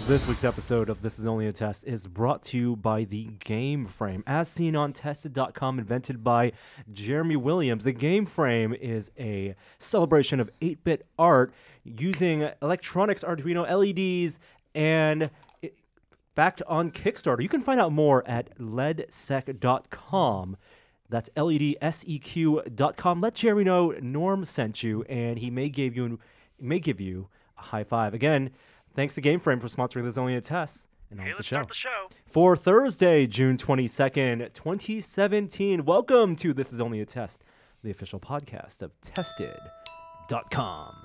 This week's episode of This Is Only a Test is brought to you by the Game Frame. As seen on Tested.com, invented by Jeremy Williams, the Game Frame is a celebration of 8-bit art using electronics, Arduino LEDs, and backed on Kickstarter. You can find out more at ledsec.com. That's LEDSEQ.com. Let Jeremy know Norm sent you, and he may give you a high five. Again, thanks to Game Frame for sponsoring This Is Only a Test. And on Let's start the show. For Thursday, June 22nd, 2017, welcome to This Is Only a Test, the official podcast of Tested.com.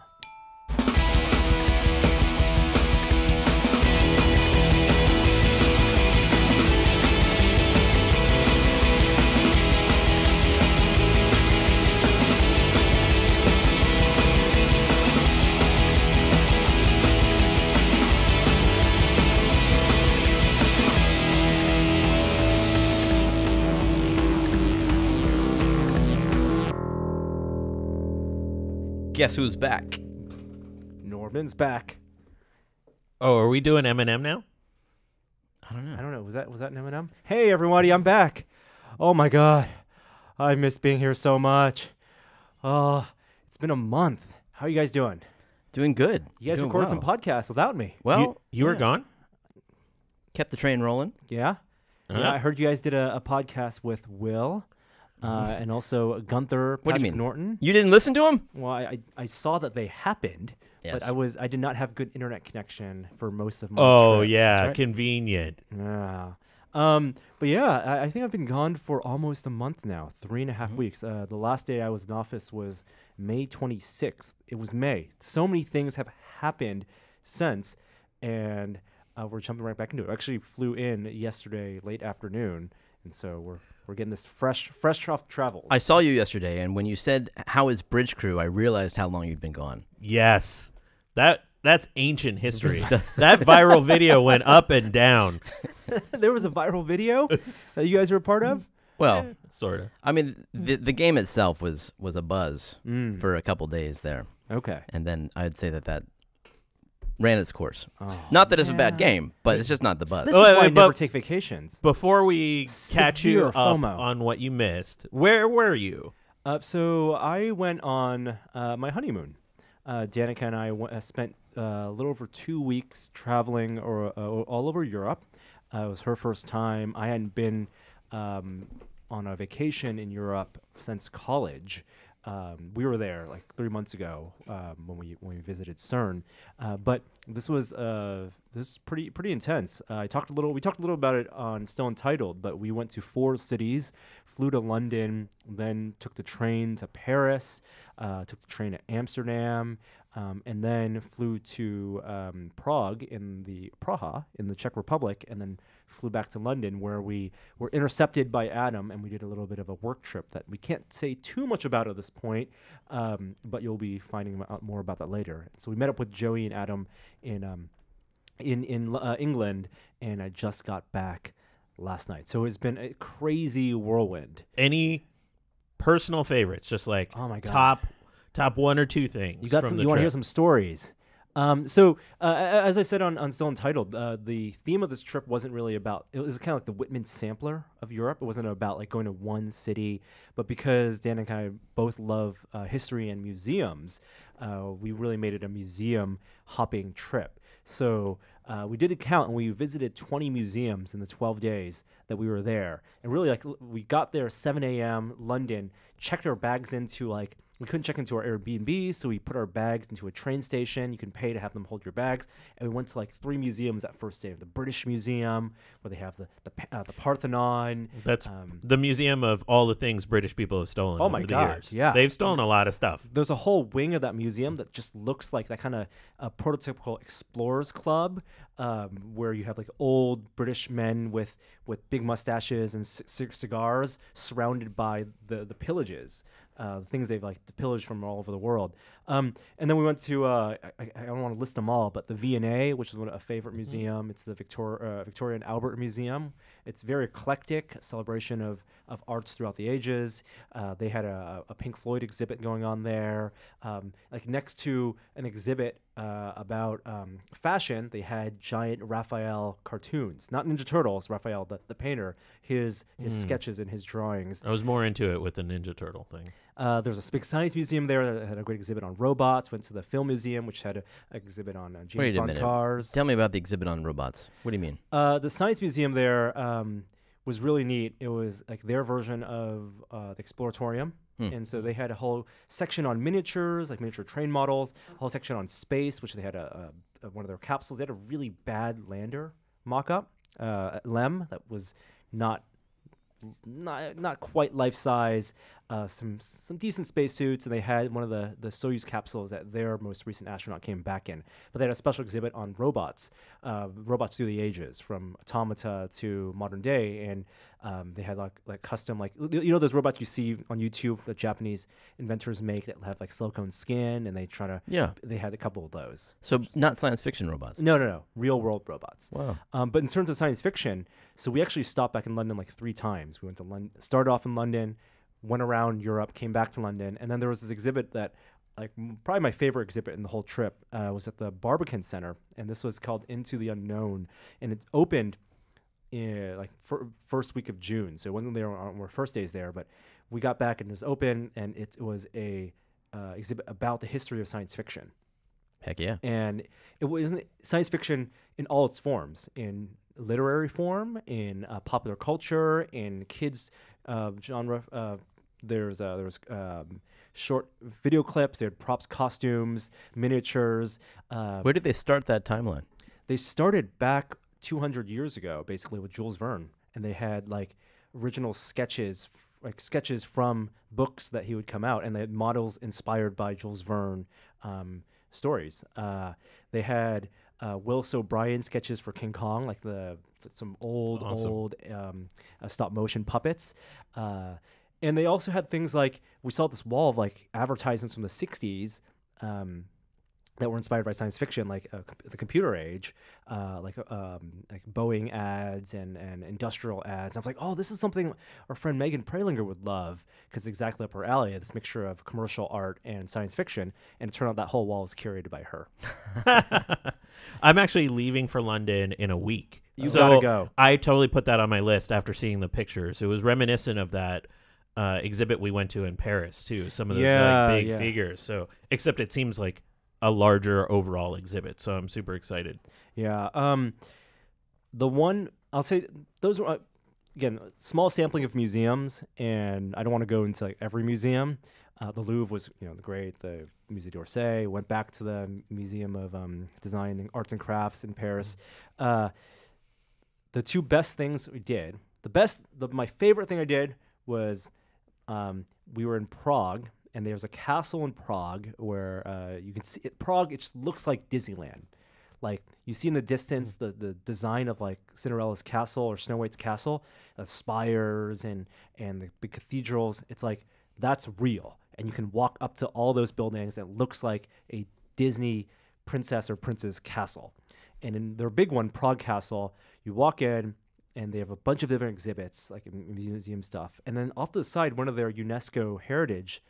Guess who's back? Norman's back. Oh, are we doing Eminem now? I don't know. Was that an Eminem? Hey, everybody, I'm back. Oh, my God. I miss being here so much. It's been a month. How are you guys doing? Doing good. You guys Doing recorded well. some podcasts without me. Well, You were yeah. gone? Kept the train rolling. Yeah? Uh-huh. Yeah, I heard you guys did a podcast with Will and also Gunther, What do you Patrick mean? Norton. You didn't listen to him? Well, I saw that they happened, Yes. but I did not have good internet connection for most of my Oh, trip. yeah, That's right. convenient. Yeah. But yeah, I think I've been gone for almost a month now, 3.5 weeks. The last day I was in office was May 26th. It was May. So many things have happened since, and we're jumping right back into it. I actually flew in yesterday late afternoon, and so we're getting this fresh off travels. I saw you yesterday, and when you said, "How is Bridge Crew?" I realized how long you'd been gone. Yes. That's ancient history. That viral video went up and down. There was a viral video that you guys were a part of? Well, Sort of. I mean, the game itself was a buzz for a couple days there, Okay. and then I'd say that ran its course. Oh, Not that it's a bad yeah. game, but it's just not the buzz. This Oh, is wait, why I wait, never but- take vacations. Before we catch you Severe up FOMO. on what you missed, where were you? So I went on my honeymoon. Danica and I spent a little over 2 weeks traveling all over Europe. It was her first time. I hadn't been on a vacation in Europe since college. We were there like 3 months ago when we visited CERN, but this was pretty intense. We talked a little about it on Still Entitled, but we went to 4 cities, flew to London, then took the train to Paris, took the train to Amsterdam, and then flew to Prague in the Czech Republic, and then flew back to London, where we were intercepted by Adam, and we did a little bit of a work trip that we can't say too much about at this point, but you'll be finding out more about that later. So we met up with Joey and Adam in England, and I just got back last night. So it's been a crazy whirlwind. Any personal favorites? Just like Oh my God. top 1 or 2 things. You got from some? the You want to hear trip. some stories? As I said on Still Entitled, the theme of this trip wasn't really about. It was kind of like the Whitman sampler of Europe. It wasn't about like going to one city, but because Dan and I both love history and museums, we really made it a museum hopping trip. So we did a count, and we visited 20 museums in the 12 days that we were there. And really, like, we got there 7 a.m. London, checked our bags into like. We couldn't check into our Airbnb, so we put our bags into a train station. You can pay to have them hold your bags. And we went to like 3 museums that first day. The British Museum, where they have the Parthenon. That's the museum of all the things British people have stolen. Oh over my the God, years. yeah. They've stolen a lot of stuff. There's a whole wing of that museum that just looks like that kind of prototypical explorers club, where you have like old British men with big mustaches and cigars surrounded by the pillages. Things they've like pillaged from all over the world. And then we went to, I don't want to list them all, but the V&A, which is a favorite museum. It's the Victoria and Albert Museum. It's very eclectic, a celebration of arts throughout the ages. They had a Pink Floyd exhibit going on there. Like next to an exhibit about fashion, they had giant Raphael cartoons, not Ninja Turtles. Raphael, the painter, his sketches and his drawings. I was more into it with the Ninja Turtle thing. There's a big science museum there that had a great exhibit on robots. Went to the film museum, which had an exhibit on James Bond cars. Tell me about the exhibit on robots. What do you mean? The science museum there was really neat. It was like their version of the Exploratorium. And so they had a whole section on miniatures, like miniature train models, a whole section on space, which they had one of their capsules. They had a really bad lander mock-up, LEM, that was not quite life-size, some decent spacesuits, and they had one of the Soyuz capsules that their most recent astronaut came back in. But they had a special exhibit on robots through the ages, from automata to modern day, and they had like custom, like, you know, those robots you see on YouTube that Japanese inventors make that have like silicone skin, and they try to they had a couple of those. So not science fiction robots. No, real world robots. Wow. But in terms of science fiction, so we actually stopped back in London like 3 times. We went to London, started off in London, went around Europe, came back to London, and then there was this exhibit that, like, probably my favorite exhibit in the whole trip, was at the Barbican Center, and this was called Into the Unknown, and it opened like first week of June, so it wasn't there on our first days there, but we got back and it was open, and it was a exhibit about the history of science fiction. Heck yeah. And it wasn't science fiction in all its forms, in literary form, in popular culture, in kids genre. There was short video clips. They had props, costumes, miniatures. Where did they start that timeline? They started back 200 years ago, basically, with Jules Verne, and they had like original sketches, like sketches from books that he would come out, and they had models inspired by Jules Verne stories. They had Willis O'Brien sketches for King Kong, like some old stop motion puppets. And they also had things like, we saw this wall of like advertisements from the 60s that were inspired by science fiction, like the computer age, like Boeing ads and industrial ads. And I was like, oh, this is something our friend Megan Pralinger would love, because it's exactly up her alley, this mixture of commercial art and science fiction. And it turned out that whole wall was curated by her. I'm actually leaving for London in a week. You gotta go. I totally put that on my list after seeing the pictures. It was reminiscent of that exhibit we went to in Paris too. Some of those big figures. So, except it seems like a larger overall exhibit. So I'm super excited. Yeah. The one I'll say, those were again small sampling of museums, and I don't want to go into like every museum. The Louvre was, great. The Musée d'Orsay. Went back to the Museum of Design and Arts and Crafts in Paris. The 2 best things we did. My favorite thing I did was we were in Prague, and there's a castle in Prague where you can see it. Prague, it just looks like Disneyland. Like, you see in the distance the design of like Cinderella's castle or Snow White's castle, spires and the big cathedrals. It's like, that's real. And you can walk up to all those buildings, and it looks like a Disney princess or prince's castle. And in their big one, Prague Castle, you walk in, and they have a bunch of different exhibits, like museum stuff. And then off to the side, one of their UNESCO heritage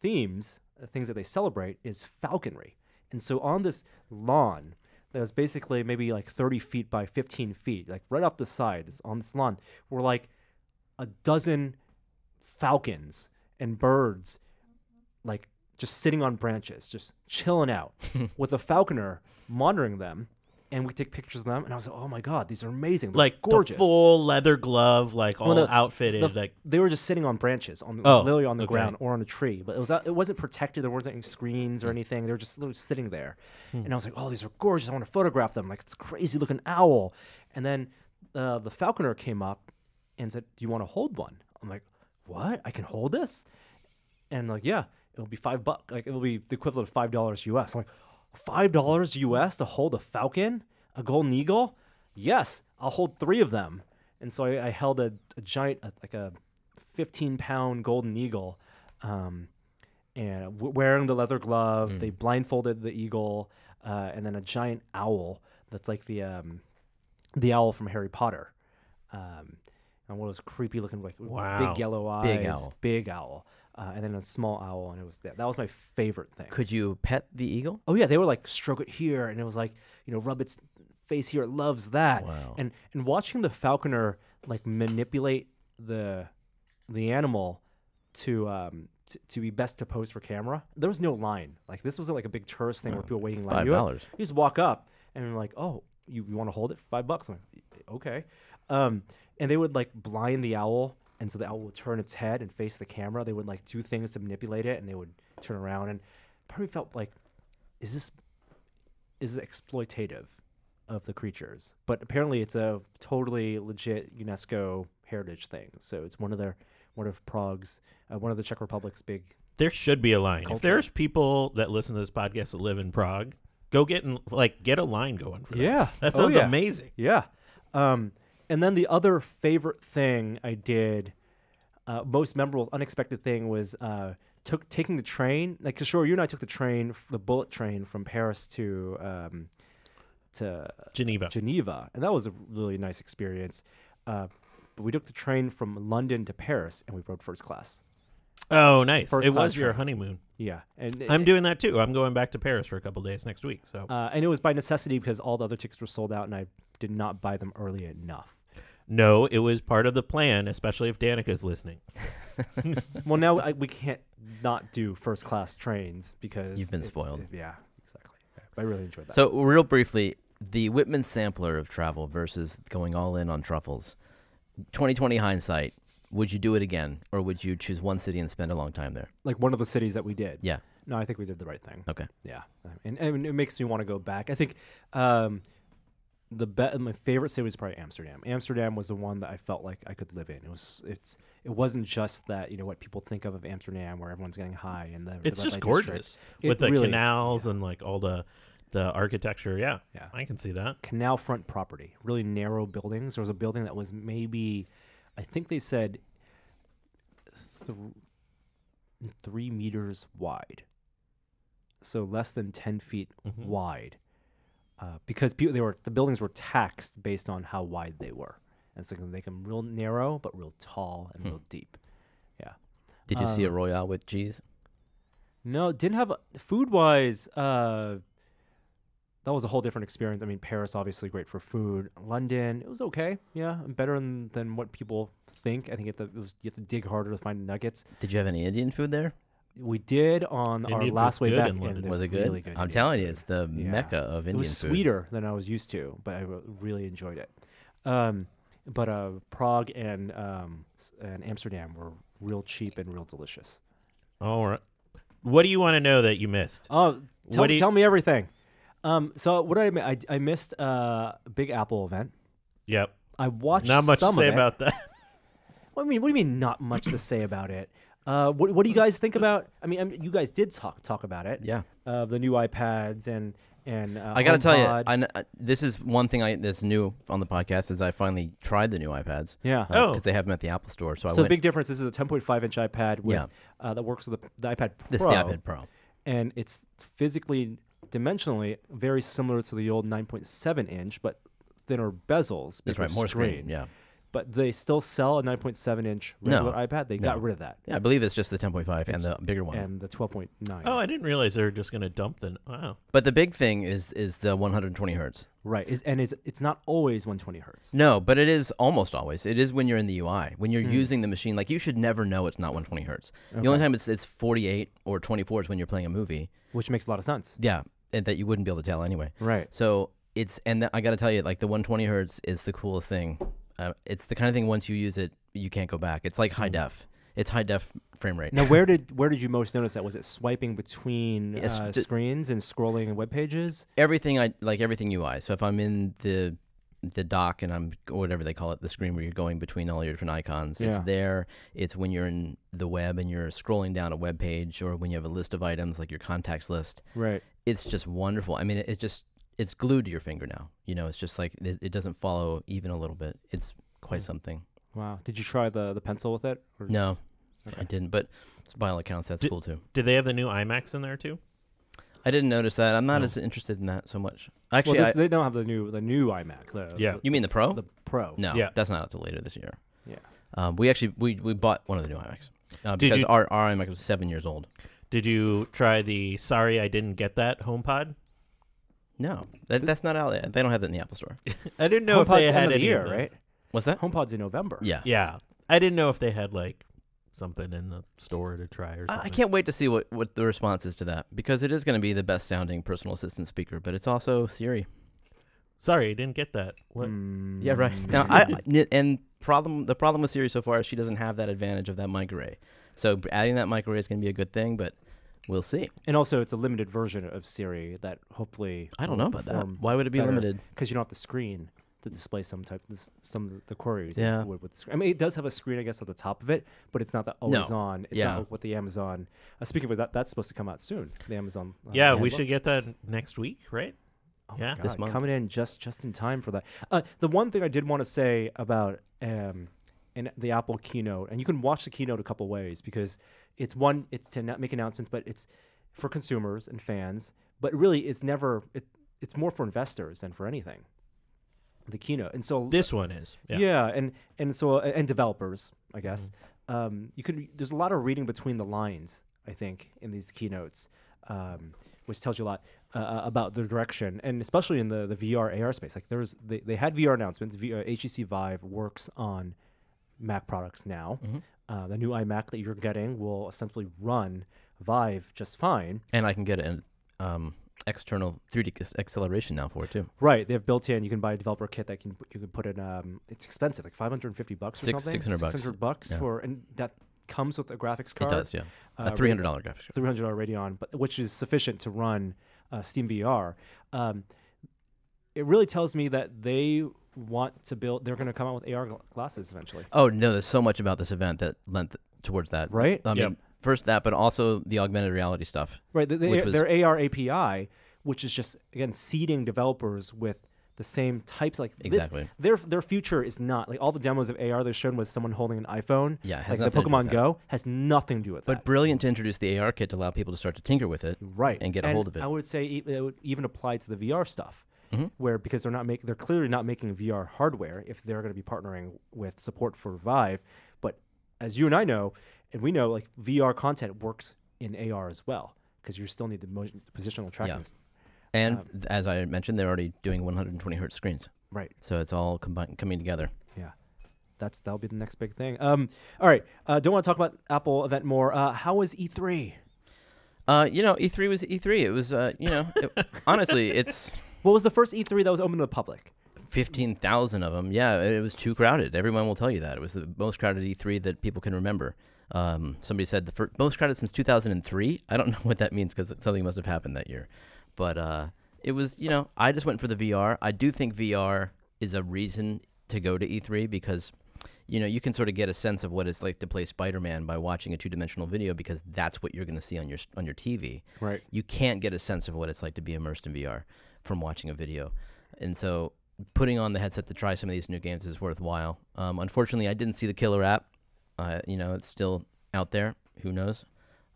things that they celebrate, is falconry. And so on this lawn that was basically maybe like 30 feet by 15 feet, like right off the side, on this lawn, were like a dozen falcons and birds, like just sitting on branches, just chilling out, with a falconer monitoring them. And we take pictures of them, and I was like, "Oh my God, these are amazing! They're like gorgeous." The full leather glove, like all outfitted. Like they were just sitting on branches, literally on the ground or on a tree. But it wasn't protected. There wasn't any screens or anything. They were just literally sitting there. And I was like, "Oh, these are gorgeous! I want to photograph them." Like, it's a crazy looking owl. And then the falconer came up and said, "Do you want to hold one?" I'm like, "What? I can hold this?" And like, yeah, it'll be $5. Like, it'll be the equivalent of $5 US. I'm like, $5 US to hold a falcon, a golden eagle? Yes, I'll hold 3 of them. And so I held a giant, like a 15-pound golden eagle, and wearing the leather glove. They blindfolded the eagle, and then a giant owl that's like the owl from Harry Potter. and one of those creepy looking like Wow. big yellow eyes, big owl, and then a small owl, and it was that was my favorite thing. Could you pet the eagle? Oh yeah, they would like stroke it here, and it was like rub its face here. It loves that. Wow. And watching the falconer like manipulate the animal to be best to pose for camera. There was no line. Like this wasn't like a big tourist thing where people waiting in line. $5. You just walk up and you're like, oh, you want to hold it? $5. I'm like, okay. And they would like blind the owl, and so the owl would turn its head and face the camera. They would like do things to manipulate it, and they would turn around. And part of me felt like, is it exploitative of the creatures? But apparently, it's a totally legit UNESCO heritage thing. So it's one of Prague's, one of the Czech Republic's big. There should be a line. Culture. If there's people that listen to this podcast that live in Prague, go get a line going for them. That sounds amazing. Yeah. And then the other favorite thing I did, most memorable, unexpected thing was taking the train. Like, 'cause sure, you and I took the train, the bullet train from Paris to Geneva, and that was a really nice experience. But we took the train from London to Paris, and we rode first class. Oh, nice. First It was class your train. honeymoon. Yeah, and I'm doing that too. I'm going back to Paris for a couple days next week. So, and it was by necessity because all the other tickets were sold out, and I did not buy them early enough. no, it was part of the plan, especially if Danica's listening. Well, now we can't not do first class trains because You've been spoiled. Yeah, exactly. Yeah, but I really enjoyed that. So real briefly, the Whitman sampler of travel versus going all in on truffles. 2020 hindsight, would you do it again, or would you choose one city and spend a long time there? Like one of the cities that we did. Yeah. No, I think we did the right thing. Okay. Yeah, and it makes me want to go back. I think my favorite city was probably Amsterdam. Amsterdam was the one that I felt like I could live in. It wasn't just that what people think of Amsterdam, where everyone's getting high and It's the red just light gorgeous district. with the really is, canals yeah. and like all the architecture. Yeah, Yeah. I can see that. Canal front property, really narrow buildings. There was a building that was maybe, I think they said, 3 meters wide, so less than 10 feet Mhm. wide, because the buildings were taxed based on how wide they were, and so they can make them real narrow but real tall and real deep. Yeah. Did you see a Royale with cheese? No, didn't have food wise. That was a whole different experience. I mean, Paris obviously great for food. London, it was okay. Yeah, better than what people think. I think you have to dig harder to find nuggets. Did you have any Indian food there? We did on our Indian last food's way good back. in London. and Was it there's good? Really good I'm Indian telling you, food. it's the Yeah. mecca of Indian It was food. sweeter than I was used to, but I really enjoyed it. But Prague and Amsterdam were real cheap and real delicious. All right. What do you want to know that you missed? Oh, What do you- tell me everything. So what did I missed a Big Apple event. Yep. I watched Not much to some say of it. about that. What do you mean not much to say about it? What do you guys think about? I mean, you guys did talk about it. Yeah. The new iPads and I got to tell you, HomePod. this is one thing that's new on the podcast is I finally tried the new iPads. Yeah. Because they have them at the Apple Store. So the big difference. This is a 10.5-inch iPad with that works with the iPad Pro. This is the iPad Pro. And it's physically, dimensionally very similar to the old 9.7-inch, but thinner bezels. That's right, bigger more screen. Yeah. But they still sell a 9.7-inch regular iPad. They got rid of that. Yeah, I believe it's just the 10.5 and the bigger one. And the 12.9. Oh, I didn't realize they were just going to dump the. Wow. But the big thing is the 120 hertz. Right. It's not always 120 hertz. No, but it is almost always. It is when you're in the UI. When you're using the machine, like you should never know it's not 120 hertz. Okay. The only time it's 48 or 24 is when you're playing a movie. Which makes a lot of sense. Yeah, and that you wouldn't be able to tell anyway. Right. So I got to tell you, like the 120 hertz is the coolest thing. It's the kind of thing once you use it, you can't go back. It's like high def. It's high def frame rate. Now, where did you most notice that? Was it swiping between Yes, screens and scrolling in web pages? Everything UI. So if I'm in the dock and I'm whatever they call it, the screen where you're going between all your different icons, it's there. It's when you're in the web and you're scrolling down a web page, or when you have a list of items like your contacts list. Right. It's just wonderful. I mean, it's glued to your finger now. It's just like it doesn't follow even a little bit. It's quite something. Wow. Did you try the pencil with it? Or? No, Okay. I didn't. But by all accounts, that's cool too. Did they have the new iMacs in there too? I didn't notice that. I'm not as interested in that so much. Actually, they don't have the new iMac. You mean the Pro? The Pro. No, that's not until later this year. Yeah. We bought one of the new iMacs because our iMac was 7 years old. Did you try the "Sorry, I didn't get that" HomePod? No, that's not out yet. They don't have that in the Apple Store. I didn't know if HomePod's they had end of the any year, of those. right? What's that? HomePod's in November. Yeah. Yeah. I didn't know if they had like something in the store to try or something. I can't wait to see what the response is to that, because it is going to be the best sounding personal assistant speaker, but it's also Siri. Sorry, I didn't get that. What? Yeah, right. Now, the problem with Siri so far is she doesn't have that advantage of that mic array. So adding that mic array is going to be a good thing, but we'll see. And also, it's a limited version of Siri that hopefully I don't know about that. Why would it be limited? Because you don't have the screen to display some of the queries. Yeah. With the screen. I mean, it does have a screen, I guess, at the top of it, but it's not the always on. It's not like what the Amazon. Speaking of that, that's supposed to come out soon. The Amazon. We should get that next week, right? Oh yeah, God, this month. Coming in just in time for that. The one thing I did want to say about in the Apple keynote, and you can watch the keynote a couple ways, because it's to not make announcements, but it's for consumers and fans. But really, it's more for investors than for anything. The keynote, and so this one is and developers, I guess. There's a lot of reading between the lines, I think, in these keynotes, which tells you a lot about the direction, and especially in the VR AR space. Like they had VR announcements. HTC Vive works on Mac products now. The new iMac that you're getting will essentially run Vive just fine, and I can get an external 3D acceleration now for it too. Right, they have built-in. You can buy a developer kit that you can put in. It's expensive, like $550 or something. $600 for, and that comes with a graphics card. It does, yeah. A $300 graphics card. $300 Radeon, but which is sufficient to run Steam VR. It really tells me that they want to build. They're going to come out with AR glasses eventually. Oh no, there's so much about this event that lent towards that. Right. I mean, first that, but also the augmented reality stuff. Right. Their AR API, which is just again seeding developers with the same types, like exactly. Their future is not like all the demos of AR they're shown was someone holding an iPhone. Yeah, like the Pokemon Go has nothing to do with that. But brilliant to introduce the AR kit to allow people to start to tinker with it, right, and get a hold of it. I would say it would even apply to the VR stuff, where because they're clearly not making VR hardware if they're going to be partnering with support for Vive. But as you and I know, and we know, like VR content works in AR as well, because you still need the positional tracking. Yeah. And as I mentioned, they're already doing 120 hertz screens. Right. So it's all coming together. Yeah. That'll be the next big thing. All right. Don't want to talk about Apple event more. How was E3? E3 was E3. It was, honestly, it's... What was the first E3 that was open to the public? 15,000 of them. Yeah, it was too crowded. Everyone will tell you that. It was the most crowded E3 that people can remember. Somebody said the most crowded since 2003. I don't know what that means, because something must have happened that year. But it was, I just went for the VR. I do think VR is a reason to go to E3, because, you can sort of get a sense of what it's like to play Spider-Man by watching a two-dimensional video, because that's what you're going to see on your TV. Right. You can't get a sense of what it's like to be immersed in VR from watching a video. And so putting on the headset to try some of these new games is worthwhile. Unfortunately, I didn't see the killer app. It's still out there. Who knows?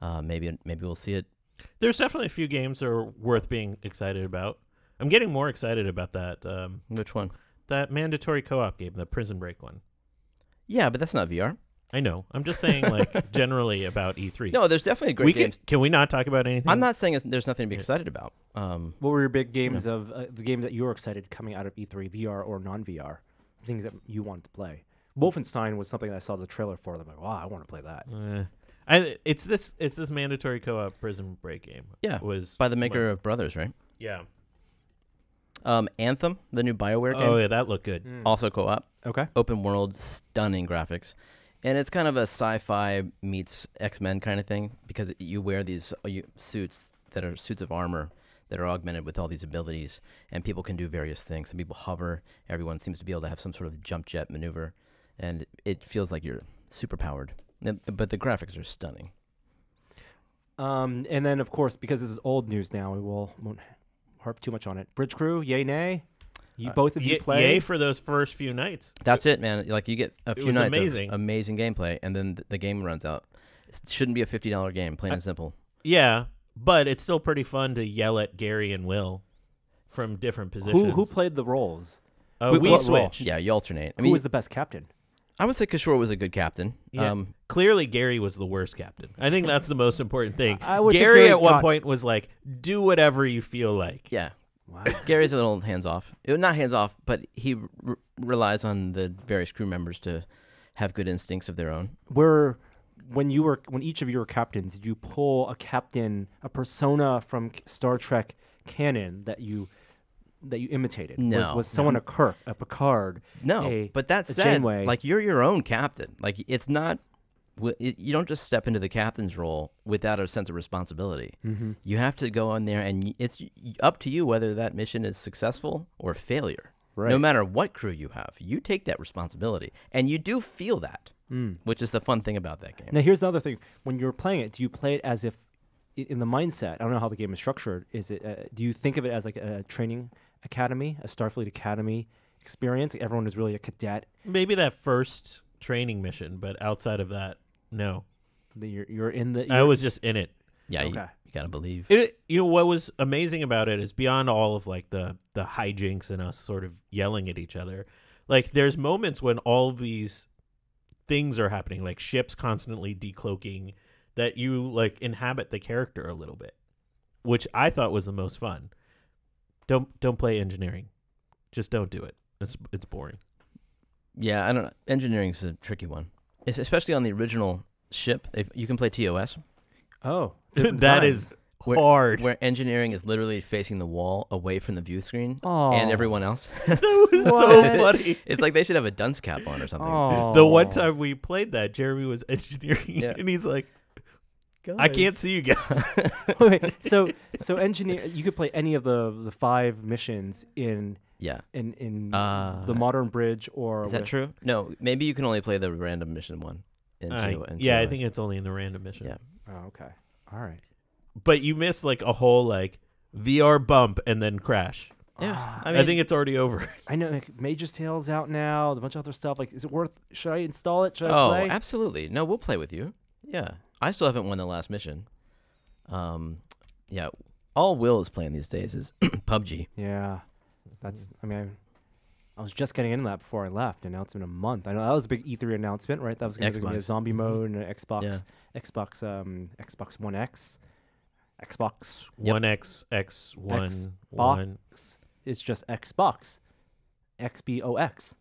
Maybe we'll see it. There's definitely a few games that are worth being excited about. I'm getting more excited about that. Which one? That mandatory co-op game, the Prison Break one. Yeah, but that's not VR. I know. I'm just saying, like, generally about E3. No, there's definitely great games. Can we not talk about anything? I'm not saying there's nothing to be excited about. What were your big games of the game that you were excited coming out of E3, VR or non-VR? Things that you wanted to play. Wolfenstein was something that I saw the trailer for. I'm like, wow, I want to play that. It's this mandatory co-op Prison Break game. Yeah, was by the maker of Brothers, right? Yeah. Anthem, the new BioWare game. Oh yeah, that looked good. Also co-op. Okay. Open world, stunning graphics, and it's kind of a sci-fi meets X-Men kind of thing, because you wear these suits that are suits of armor that are augmented with all these abilities, and people can do various things. Some people hover. Everyone seems to be able to have some sort of jump jet maneuver, and it feels like you're super powered. But the graphics are stunning. And then, of course, because this is old news now, we won't harp too much on it. Bridge Crew, yay, nay? Both of you play? Yay for those first few nights. That's it, man. Like, you get a few nights of amazing gameplay, and then the game runs out. It shouldn't be a $50 game, plain and simple. Yeah, But it's still pretty fun to yell at Gary and Will from different positions. Who played the roles? We switched. Yeah, you alternate. Who was the best captain? I would say Kishore was a good captain. Yeah. Clearly, Gary was the worst captain. I think that's the most important thing. Gary at one point was like, do whatever you feel like. Yeah. Wow. Gary's a little hands-off. Not hands-off, but he relies on the various crew members to have good instincts of their own. When each of you were captains, did you pull a persona from Star Trek canon that you imitated? No. Was someone a Kirk, a Picard? No, but that said, Janeway? like you're your own captain. Like it's not, you don't just step into the captain's role without a sense of responsibility. Mm-hmm. You have to go on there, and it's up to you whether that mission is successful or failure. Right. No matter what crew you have, you take that responsibility, and you do feel that, which is the fun thing about that game. Now, here's the other thing: when you're playing it, do you play it as if, in the mindset? I don't know how the game is structured. Is it? Do you think of it as like a training academy, a Starfleet Academy experience? Like everyone is really a cadet. Maybe that first training mission, but outside of that, no. You're in the. I was just in it. Yeah, okay. you gotta believe. What was amazing about it is beyond all of like the hijinks and us sort of yelling at each other. Like there's moments when all of these things are happening, like ships constantly decloaking, that you like inhabit the character a little bit, which I thought was the most fun. Don't play engineering, just don't do it. It's boring. Yeah, I don't know. Engineering's a tricky one, especially on the original ship. You can play TOS. Oh, that is hard. Where engineering is literally facing the wall away from the view screen Oh. and everyone else. That was so funny. It's like they should have a dunce cap on or something. Oh. The one time we played that, Jeremy was engineering, and he's like, I can't see you guys. Wait, so engineer, you could play any of the 5 missions in the modern bridge, or is that true? No, maybe you can only play the random mission one. I think it's only in the random mission. Yeah. Oh, okay. All right. But you missed like a whole like VR bump and then crash. Yeah, I think it's already over. I know, like, Mage's Tale's out now. A bunch of other stuff. Like, is it worth? Should I install it? Should I play? Oh, absolutely. No, we'll play with you. Yeah, I still haven't won the last mission. Yeah, all Will is playing these days is PUBG. Yeah, that's. I mean, I was just getting into that before I left, and now it's been a month. I know that was a big E3 announcement, right? That was going to be a zombie mode and an Xbox One X. Xbox One X X1 One. It's just Xbox. XBOX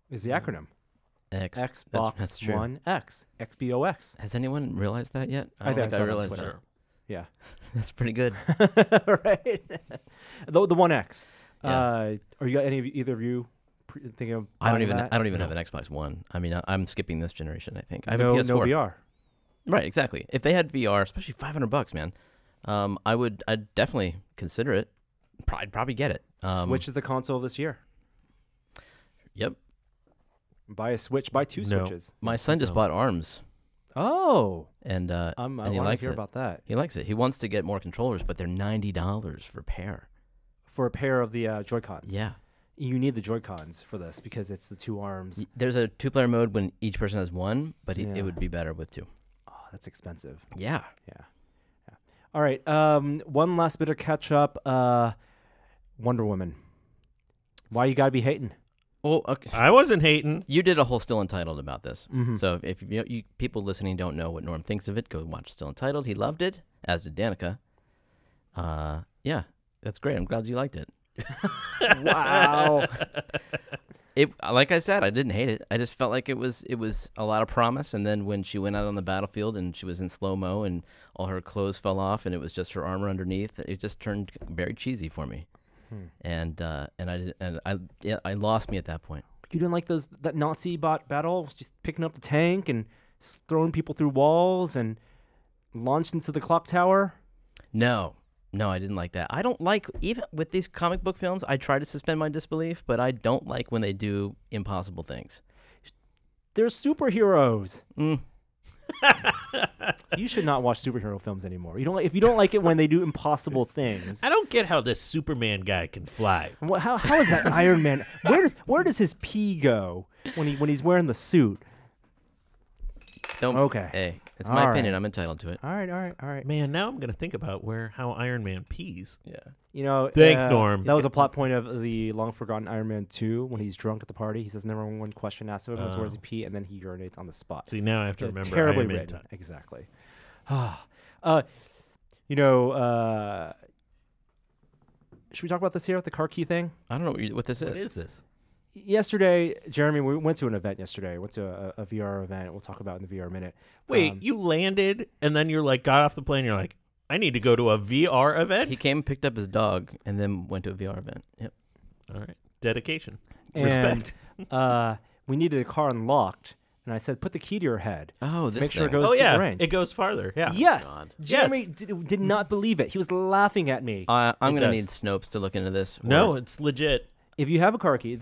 is the acronym. Xbox that's true. One X. XBOX. Has anyone realized that yet? I think I realized that. Twitter. Yeah. That's pretty good. Right. The One X. Yeah. Are you either of you thinking of? I don't even No. have an Xbox One. I mean, I'm skipping this generation. I think I have no a PS4. No VR. Right, exactly. If they had VR, especially $500, man, I'd definitely consider it. I'd probably get it. Switch is the console this year. Yep. Buy a Switch. Buy 2 Switches. My son just bought ARMS. Oh. And I he want to likes hear it. about that. He likes it. He wants to get more controllers, but they're $90 for a pair. For a pair of the Joy-Cons. Yeah. You need the Joy-Cons for this because it's the 2 arms. There's a 2-player mode when each person has one, but it would be better with 2. Oh, that's expensive. Yeah. Yeah. All right. One last bit of catch up. Wonder Woman. Why you gotta be hating? Well, okay. I wasn't hating. You did a whole Still Entitled about this. Mm-hmm. So if you people listening don't know what Norm thinks of it, go watch Still Entitled. He loved it, as did Danica. Yeah, that's great. I'm glad you liked it. Wow. It, like I said, I didn't hate it. I just felt like it was a lot of promise. And then when she went out on the battlefield and she was in slow-mo and all her clothes fell off and it was just her armor underneath, it just turned very cheesy for me. And I lost me at that point. You didn't like that Nazi battle, just picking up the tank and throwing people through walls and launched into the clock tower? No, I didn't like that. I don't like, even with these comic book films, I try to suspend my disbelief, but I don't like when they do impossible things. They're superheroes. You should not watch superhero films anymore. If you don't like it when they do impossible things. I don't get how this Superman guy can fly. How is that Iron Man? Where does his pee go when he's wearing the suit? Okay. Hey. It's my opinion. I'm entitled to it. All right. Man, now I'm gonna think about how Iron Man pees. Yeah. Thanks, Norm. That was a plot point of the long-forgotten Iron Man 2 when he's drunk at the party. He says number one question asked of him is where does he pee, and then he urinates on the spot. See, now I have to remember terribly Iron Man written. time. Exactly. Should we talk about this here, the car key thing? I don't know what this is. What is this? Yesterday, Jeremy, we went to an event yesterday. We went to a VR event. We'll talk about it in the VR minute. Wait, you landed and then you're like, got off the plane. You're like, I need to go to a VR event. He came, picked up his dog, and then went to a VR event. Yep. All right. Dedication. And, Respect. We needed a car unlocked, and I said, put the key to your head. Oh, this make sure it thing. goes to the range. It goes farther. Yeah. Yes. God. Jeremy Yes. did not believe it. He was laughing at me. I'm It going to does. need Snopes to look into this. No, it's legit. If you have a car key,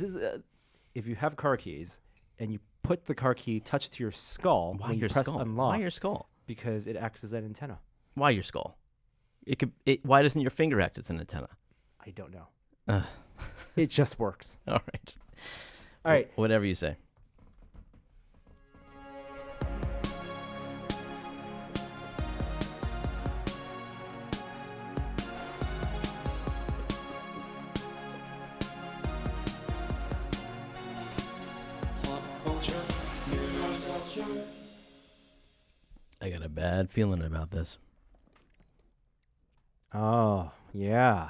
if you have car keys and you put the car key touch to your skull Why when you your press skull? unlock, Why your skull? because it acts as an antenna. Why your skull? Why doesn't your finger act as an antenna? I don't know. Ugh. It just works. All right. All right. Whatever you say. I got a bad feeling about this. Oh, yeah.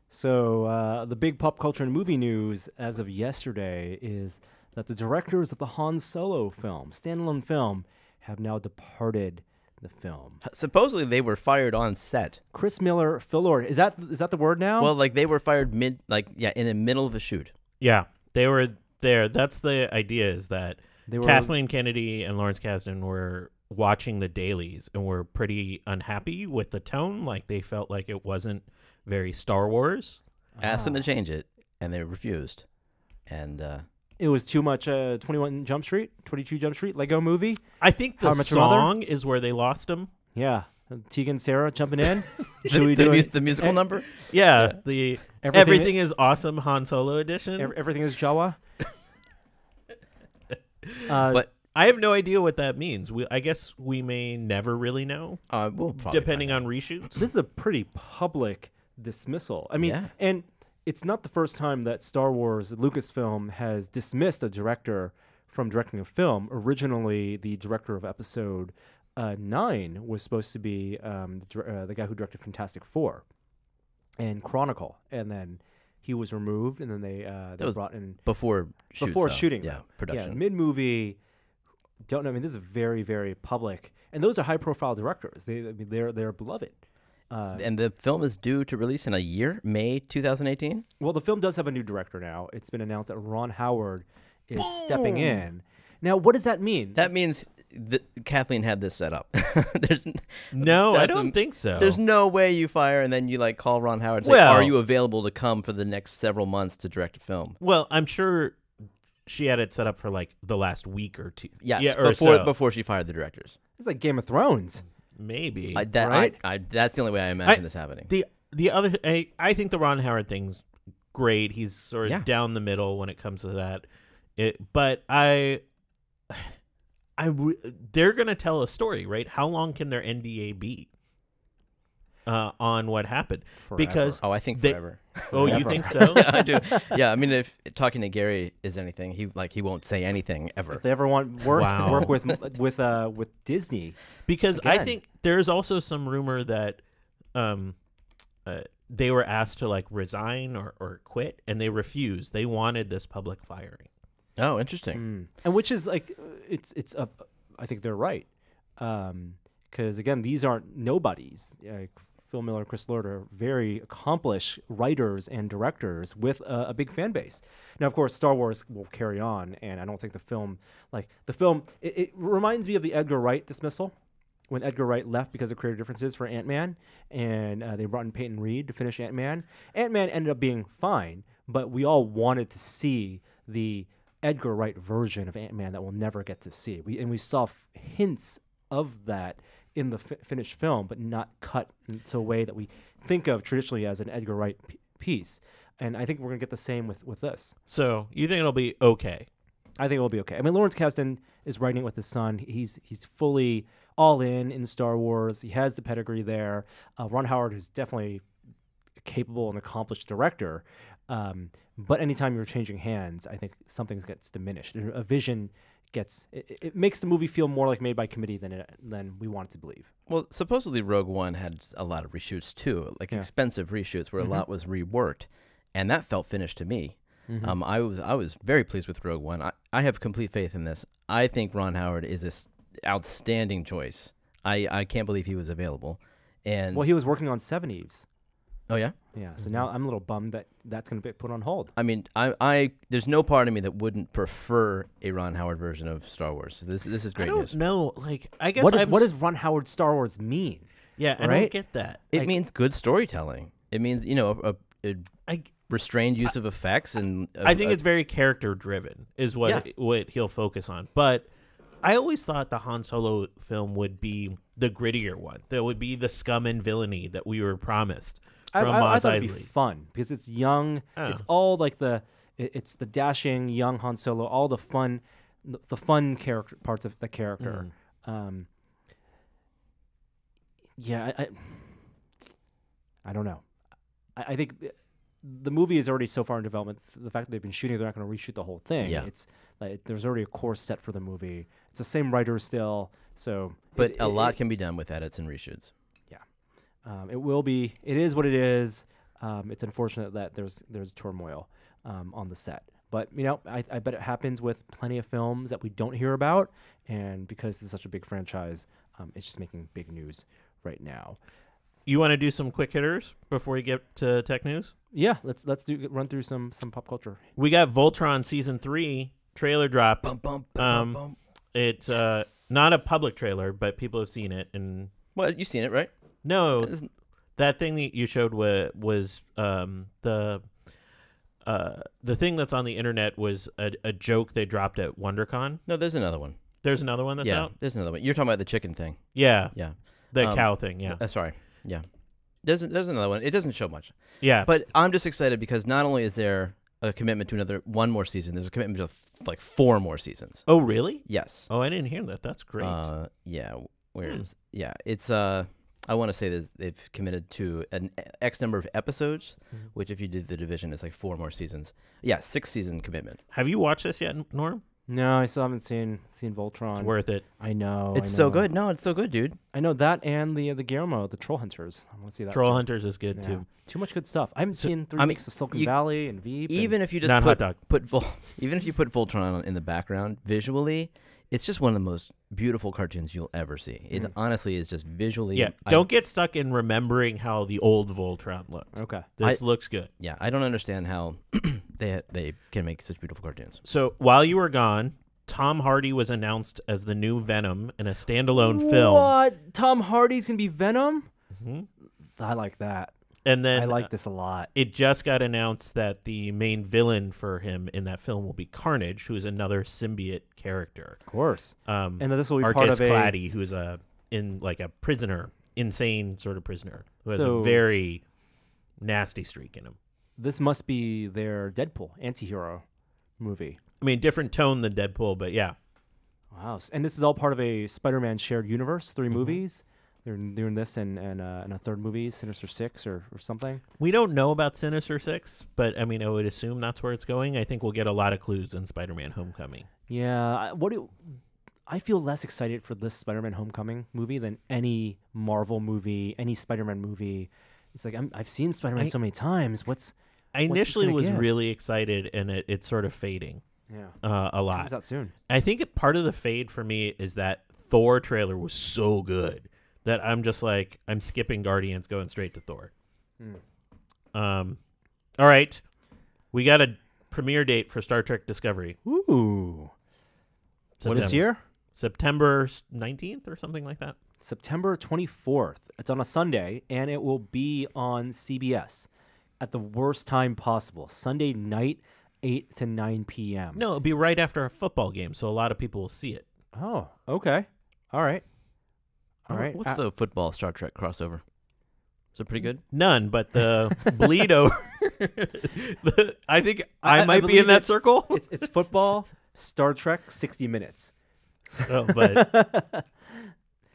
So the big pop culture and movie news as of yesterday is that the directors of the Han Solo film, standalone film, have now departed the film. Supposedly they were fired on set. Chris Miller, Phil Lord, is that the word now? Well, like they were fired in the middle of a shoot. Yeah. They were there. That's the idea, is that they were, Kathleen Kennedy and Lawrence Kasdan were watching the dailies and were pretty unhappy with the tone. Like they felt like it wasn't very Star Wars. Asked them to change it, and they refused. And it was too much 22 Jump Street Lego movie. I think the How I Met Your Mother? song is where they lost him. Yeah. Tegan, Sarah jumping in. the musical number? Yeah. The Everything is Awesome Han Solo edition. Everything is Jawa. But I have no idea what that means. I guess we may never really know, we'll probably depending on reshoots. This is a pretty public dismissal. I mean, Yeah. and it's not the first time that Star Wars Lucasfilm has dismissed a director from directing a film. Originally, the director of Episode 9 was supposed to be the guy who directed Fantastic Four and Chronicle, and then he was removed, and then they brought in before shooting. Yeah, production. Yeah, mid-movie. Don't know. I mean, this is very, very public, and those are high-profile directors. They're beloved. And the film is due to release in a year, May 2018. Well, the film does have a new director now. It's been announced that Ron Howard is stepping in. Now, what does that mean? That means Kathleen had this set up. No, I don't think so. There's no way you fire and then you call Ron Howard and say, Well- are you available to come for the next several months to direct a film? Well, I'm sure she had it set up for the last week or two. Yes, Yeah, or before she fired the directors. It's like Game of Thrones. Maybe. Right? That's the only way I imagine this happening. The other, I think the Ron Howard thing's great. He's sort of down the middle when it comes to that. But they're gonna tell a story, right? How long can their NDA be on what happened? Forever. Because I think forever. Oh, you think so? I do. Yeah, I mean, if talking to Gary is anything, he won't say anything ever. If they ever want work Wow. with Disney, Because I Again. think there's also some rumor that they were asked to resign or quit, and they refused. They wanted this public firing. Oh, interesting. and which is it's I think they're right, because again, these aren't nobodies. Phil Miller and Chris Lord are very accomplished writers and directors with a big fan base. Now, of course, Star Wars will carry on, and I don't think the film, it reminds me of the Edgar Wright dismissal, when Edgar Wright left because of creative differences for Ant-Man, and they brought in Peyton Reed to finish Ant-Man. Ant-Man ended up being fine, but we all wanted to see the Edgar Wright version of Ant-Man that we'll never get to see. We saw hints of that in the finished film, but not cut into a way that we think of traditionally as an Edgar Wright piece. And I think we're going to get the same with this. So you think it'll be okay? I think it will be okay. I mean, Lawrence Kasdan is writing it with his son. He's fully all in Star Wars. He has the pedigree there. Ron Howard is definitely a capable and accomplished director. But anytime you're changing hands, I think something gets diminished. A vision gets it makes the movie feel more like made by committee than we want to believe. Well, supposedly Rogue One had a lot of reshoots too, like expensive reshoots where a lot was reworked, and that felt finished to me. I was very pleased with Rogue One. I have complete faith in this. I think Ron Howard is an outstanding choice. I can't believe he was available. And well, he was working on Seven Eves. Oh yeah, yeah. So now I'm a little bummed that that's going to be put on hold. I mean, I there's no part of me that wouldn't prefer a Ron Howard version of Star Wars. This is great news. No, like I guess what does Ron Howard Star Wars mean? Yeah, I right? don't get that. It means good storytelling. It means a restrained use of effects, and I think it's very character driven is what he'll focus on. But I always thought the Han Solo film would be the grittier one. That would be the scum and villainy that we were promised. I thought it'd be fun because it's young. Oh. It's all like it's the dashing young Han Solo, all the fun character parts of the character. I don't know. I think the movie is already so far in development. The fact that they've been shooting, they're not going to reshoot the whole thing. Yeah. It's like there's already a course set for the movie. It's the same writer still, so. But a lot can be done with edits and reshoots. It will be. It is what it is. It's unfortunate that there's turmoil on the set, but I bet it happens with plenty of films that we don't hear about, and because it's such a big franchise, it's just making big news right now. You want to do some quick hitters before we get to tech news? Yeah, let's run through some pop culture. We got Voltron season 3 trailer drop. It's not a public trailer, but people have seen it. And well, you've seen it, right? No, that thing that you showed was the thing that's on the internet was a joke they dropped at WonderCon. No, there's another one. There's another one that's out? There's another one. You're talking about the chicken thing. Yeah. Yeah. The cow thing, yeah. Sorry. Yeah. There's another one. It doesn't show much. Yeah. But I'm just excited because not only is there a commitment to one more season, there's a commitment to like 4 more seasons. Oh, really? Yes. Oh, I didn't hear that. That's great. Yeah. It's I want to say that they've committed to an X number of episodes, which if you did The Division is like 4 more seasons. Yeah, 6-season commitment. Have you watched this yet, Norm? No, I still haven't seen Voltron. It's worth it. I know. It's so good. No, it's so good, dude. I know that and the Guillermo, the Troll Hunters. I want to see that. Troll Hunters is good too. Too much good stuff. I haven't seen 3 weeks of Silicon Valley and Veep. Even if you just even if you put Voltron in the background visually, it's just one of the most beautiful cartoons you'll ever see. It honestly is just visually. Yeah, don't get stuck in remembering how the old Voltron looked. Okay. This looks good. Yeah, I don't understand how they can make such beautiful cartoons. So while you were gone, Tom Hardy was announced as the new Venom in a standalone film. What? Tom Hardy's going to be Venom? Mm-hmm. I like that. And then I like this a lot. It just got announced that the main villain for him in that film will be Carnage, who is another symbiote character. Of course. And this will be part of Claddy, who's a prisoner, insane sort of prisoner, who has a very nasty streak in him. This must be their Deadpool anti-hero movie. I mean, different tone than Deadpool, but yeah. Wow. And this is all part of a Spider-Man shared universe, 3 movies. They're doing this and a third movie, Sinister Six or something. We don't know about Sinister Six, but I mean, I would assume that's where it's going. I think we'll get a lot of clues in Spider-Man Homecoming. Yeah. I feel less excited for this Spider-Man Homecoming movie than any Marvel movie, any Spider-Man movie. It's like I've seen Spider-Man so many times. I initially was really excited, and it's sort of fading. Yeah. A lot. Comes out soon. I think part of the fade for me is that Thor trailer was so good that I'm just like, I'm skipping Guardians, going straight to Thor. All right. We got a premiere date for Star Trek Discovery. Ooh. What is year? September 19th or something like that. September 24th. It's on a Sunday, and it will be on CBS at the worst time possible. Sunday night, 8 to 9 p.m. No, it'll be right after a football game, so a lot of people will see it. Oh, okay. All right. What's the football Star Trek crossover? Is it pretty good? None, but the bleed over. I think I might be in that circle. It's football, Star Trek, 60 Minutes. Oh, but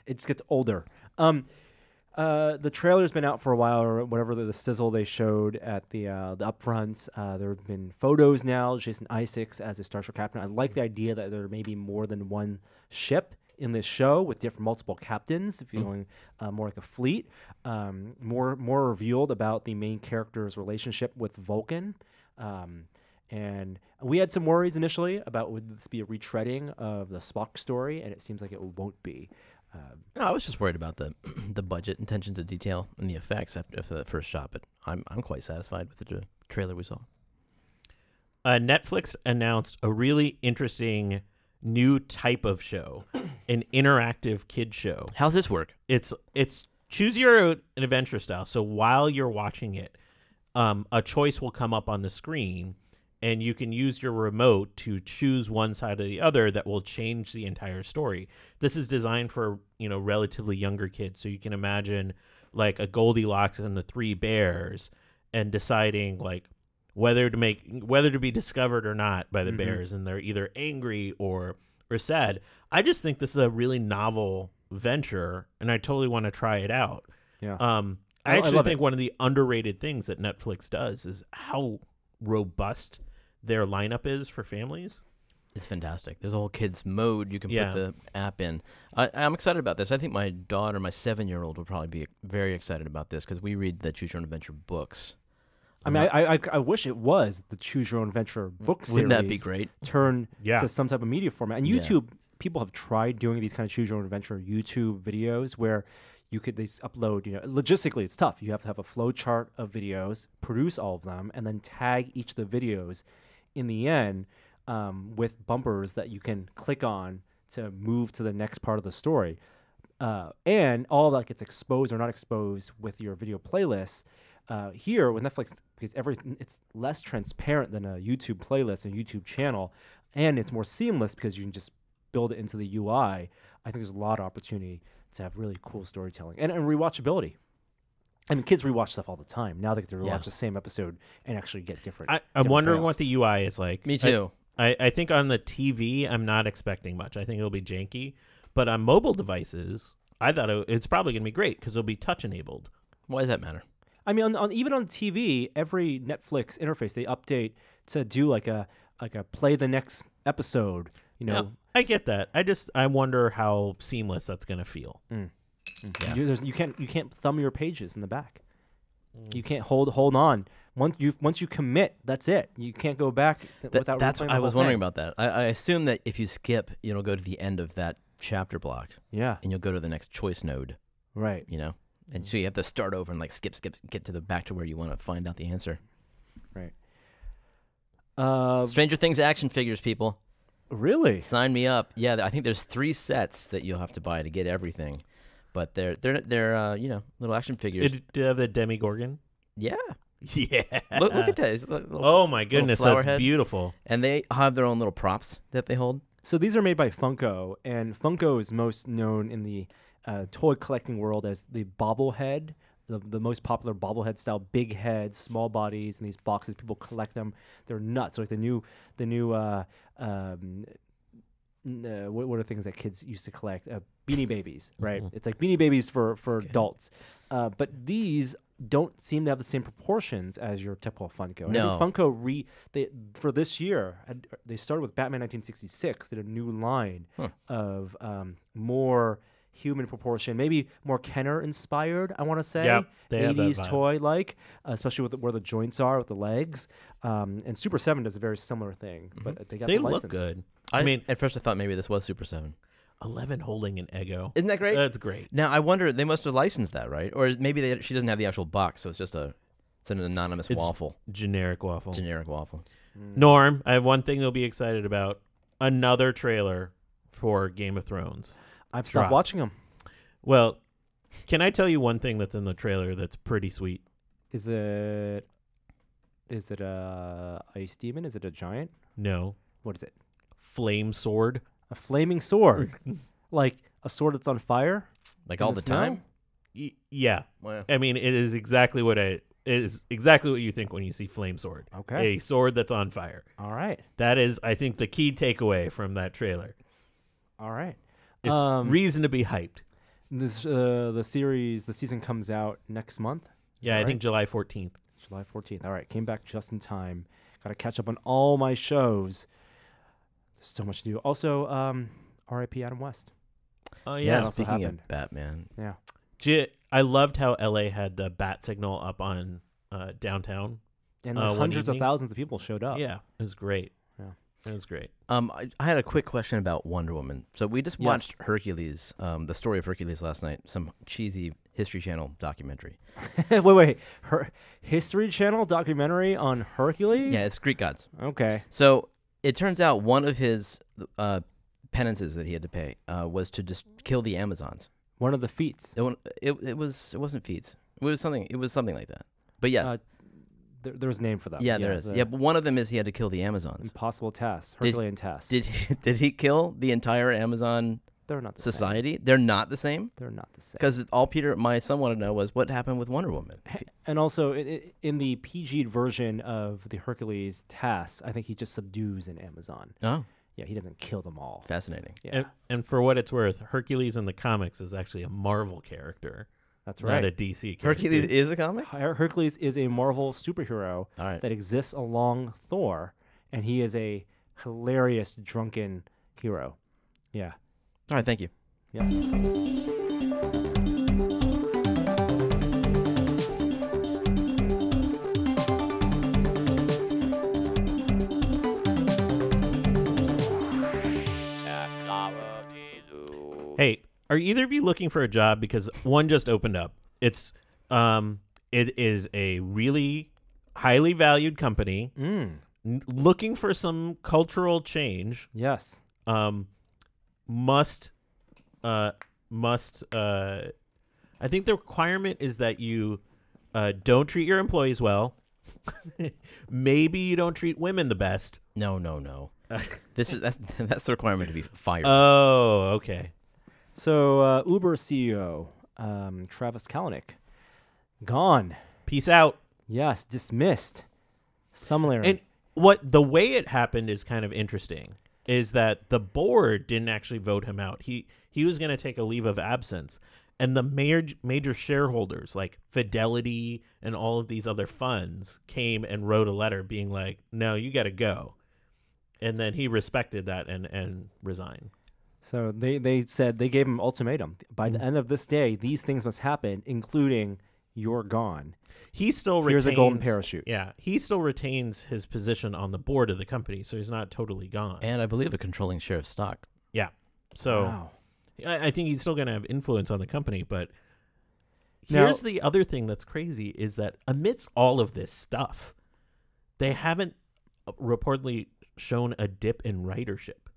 it just gets older. The trailer's been out for a while, or whatever the sizzle they showed at the upfronts. There have been photos now. Jason Isaacs as a Starship captain. I like the idea that there may be more than one ship in this show with multiple captains, feeling more like a fleet. More revealed about the main character's relationship with Vulcan. And we had some worries initially about would this be a retreading of the Spock story, and it seems like it won't be. No, I was just worried about the budget, attention to detail, and the effects after the first shot, but I'm quite satisfied with the trailer we saw. Netflix announced a really interesting new type of show, an interactive kid show. How's this work? It's choose your adventure style. So while you're watching it, a choice will come up on the screen, and you can use your remote to choose one side or the other that will change the entire story. This is designed for, relatively younger kids. So you can imagine like a Goldilocks and the Three Bears, and deciding like whether to be discovered or not by the bears, and they're either angry or sad. I just think this is a really novel venture, and I totally want to try it out. Yeah. I actually think one of the underrated things that Netflix does is how robust their lineup is for families. It's fantastic. There's a whole kids mode you can put the app in. I'm excited about this. I think my daughter, my 7-year-old, will probably be very excited about this because we read the Choose Your Own Adventure books. I mean, I wish it was the Choose Your Own Adventure book series. Wouldn't that be great? Turn to some type of media format. And YouTube, people have tried doing these kind of Choose Your Own Adventure YouTube videos where they upload, logistically it's tough. You have to have a flow chart of videos, produce all of them, and then tag each of the videos in the end with bumpers that you can click on to move to the next part of the story. And all that gets exposed or not exposed with your video playlist. Here with Netflix, because it's less transparent than a YouTube playlist and YouTube channel, and it's more seamless because you can just build it into the UI. I think there's a lot of opportunity to have really cool storytelling and rewatchability. I mean, kids rewatch stuff all the time. Now they get to rewatch the same episode and actually get different. I'm wondering what the UI is like. Me too. I think on the TV, I'm not expecting much. I think it'll be janky. But on mobile devices, I thought it's probably going to be great because it'll be touch enabled. Why does that matter? I mean, even on TV, every Netflix interface they update to do like a play the next episode. No, I get that. I wonder how seamless that's going to feel. Yeah. You can't thumb your pages in the back. You can't hold on. Once you commit, that's it. You can't go back without. That's I was wondering about that. I assume that if you skip, you'll go to the end of that chapter block. Yeah, and you'll go to the next choice node. Right. And so you have to start over and like skip, get to the back to where you want to find out the answer. Right. Stranger Things action figures, people. Really? Sign me up. Yeah, I think there's 3 sets that you'll have to buy to get everything, but they're little action figures. Do you have the Demigorgon? Yeah. Yeah. Look at that. Oh my goodness, that's beautiful. And they have their own little props that they hold. So these are made by Funko, and Funko is most known in the toy collecting world as the bobblehead, the most popular bobblehead style, big heads, small bodies, and these boxes. People collect them. They're nuts. Like the new what are things that kids used to collect? Beanie Babies, right? It's like Beanie Babies for adults. But these don't seem to have the same proportions as your typical Funko. No. I think Funko for this year, they started with Batman 1966, did a new line of more human proportion, maybe more Kenner inspired, I want to say. Yeah, 80s toy like, especially with where the joints are with the legs. And Super 7 does a very similar thing, but they got the license. Look good. I mean, at first I thought maybe this was Super 7. 11 holding an Eggo. Isn't that great? That's great. Now I wonder, they must have licensed that, right? Or maybe she doesn't have the actual box, so it's just it's an anonymous waffle. Generic waffle. Generic waffle. Norm, I have one thing you'll be excited about. Another trailer for Game of Thrones. I've stopped watching them. Well, can I tell you one thing that's in the trailer that's pretty sweet? Is it a ice demon? Is it a giant? No. What is it? Flame sword. A flaming sword. Like a sword that's on fire? Like all the time? Yeah. Wow. I mean, it is exactly what you think when you see flame sword. Okay. A sword that's on fire. All right. That is, I think, the key takeaway from that trailer. All right. It's reason to be hyped. This the season comes out next month. Yeah, I think July 14th. July 14th. All right, came back just in time. Got to catch up on all my shows. There's so much to do. Also, R.I.P. Adam West. Oh yeah, speaking of Batman. Yeah. I loved how LA had the bat signal up on downtown. And hundreds of thousands of people showed up. Yeah, it was great. Yeah. It was great. I had a quick question about Wonder Woman. So we just watched Hercules, the story of Hercules last night, some cheesy History Channel documentary. wait. History Channel documentary on Hercules? Yeah, it's Greek gods. Okay. So it turns out one of his penances that he had to pay was to just kill the Amazons. One of the feats. It wasn't feats. It was something like that. But yeah. There was a name for that. Yeah, there is. Yeah, but one of them is he had to kill the Amazons. Impossible task. Herculean task. Did he kill the entire Amazon They're not the society? same. They're not the same? They're not the same. Because all my son wanted to know was what happened with Wonder Woman. And also, in the PG version of the Hercules task, I think he just subdues an Amazon. Oh. Yeah, he doesn't kill them all. Fascinating. Yeah. And for what it's worth, Hercules in the comics is actually a Marvel character. That's right. Not a DC character. Hercules is a comic? Hercules is a Marvel superhero that exists along Thor, and he is a hilarious drunken hero. Yeah. All right, thank you. Yeah. Hey, are either of you looking for a job? Because one just opened up. It is a really highly valued company looking for some cultural change. Yes. I think the requirement is that you don't treat your employees well. Maybe you don't treat women the best. No. That's the requirement to be fired. Oh, okay. So Uber CEO Travis Kalanick gone. Peace out. Yes, dismissed. Summarily. And the way it happened is kind of interesting. Is that the board didn't actually vote him out. He was going to take a leave of absence, and the major shareholders like Fidelity and all of these other funds came and wrote a letter being like, "No, you got to go," and then he respected that and resigned. So they said they gave him ultimatum. By the end of this day, these things must happen, including you're gone. He still Here's a golden parachute. Yeah, he still retains his position on the board of the company, so he's not totally gone. And I believe a controlling share of stock. Yeah, so wow. I think he's still going to have influence on the company. But here's the other thing that's crazy is that amidst all of this stuff, they haven't reportedly shown a dip in ridership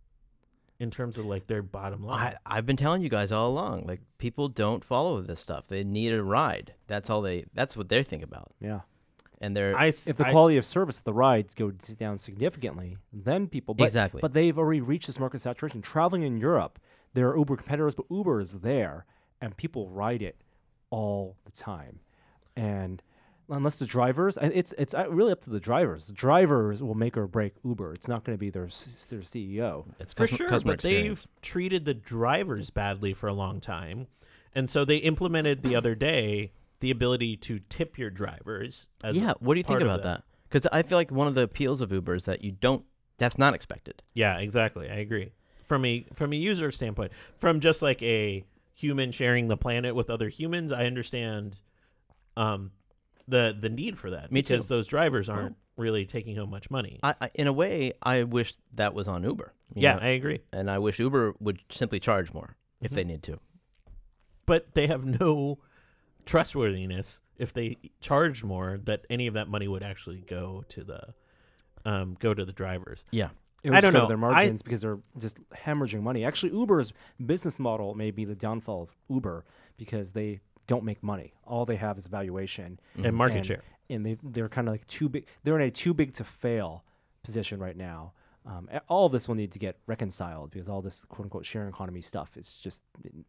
in terms of like their bottom line. I've been telling you guys all along, like people don't follow this stuff. They need a ride. That's what they think about. Yeah. And they're if the quality of service of the rides goes down significantly, then people exactly. But they've already reached this market saturation. Traveling in Europe, there are Uber competitors, but Uber is there and people ride it all the time. And unless the drivers, it's really up to the drivers. The drivers will make or break Uber. It's not going to be their CEO. It's for sure, but they've treated the drivers badly for a long time, and so they implemented the other day the ability to tip your drivers. What do you think about that? Because I feel like one of the appeals of Uber is that that's not expected. Yeah, exactly. I agree. From a user standpoint, from just like a human sharing the planet with other humans, I understand. The need for that because those drivers aren't really taking home much money. In a way, I wish that was on Uber. Yeah, I agree. And I wish Uber would simply charge more if they need to. But they have no trustworthiness if they charge more that any of that money would actually go to the drivers. Yeah. I don't know their margins because they're just hemorrhaging money. Actually, Uber's business model may be the downfall of Uber because they don't make money. All they have is valuation and market share. And they're kind of like too big. They're in a too big to fail position right now. All of this will need to get reconciled because all this quote unquote sharing economy stuff it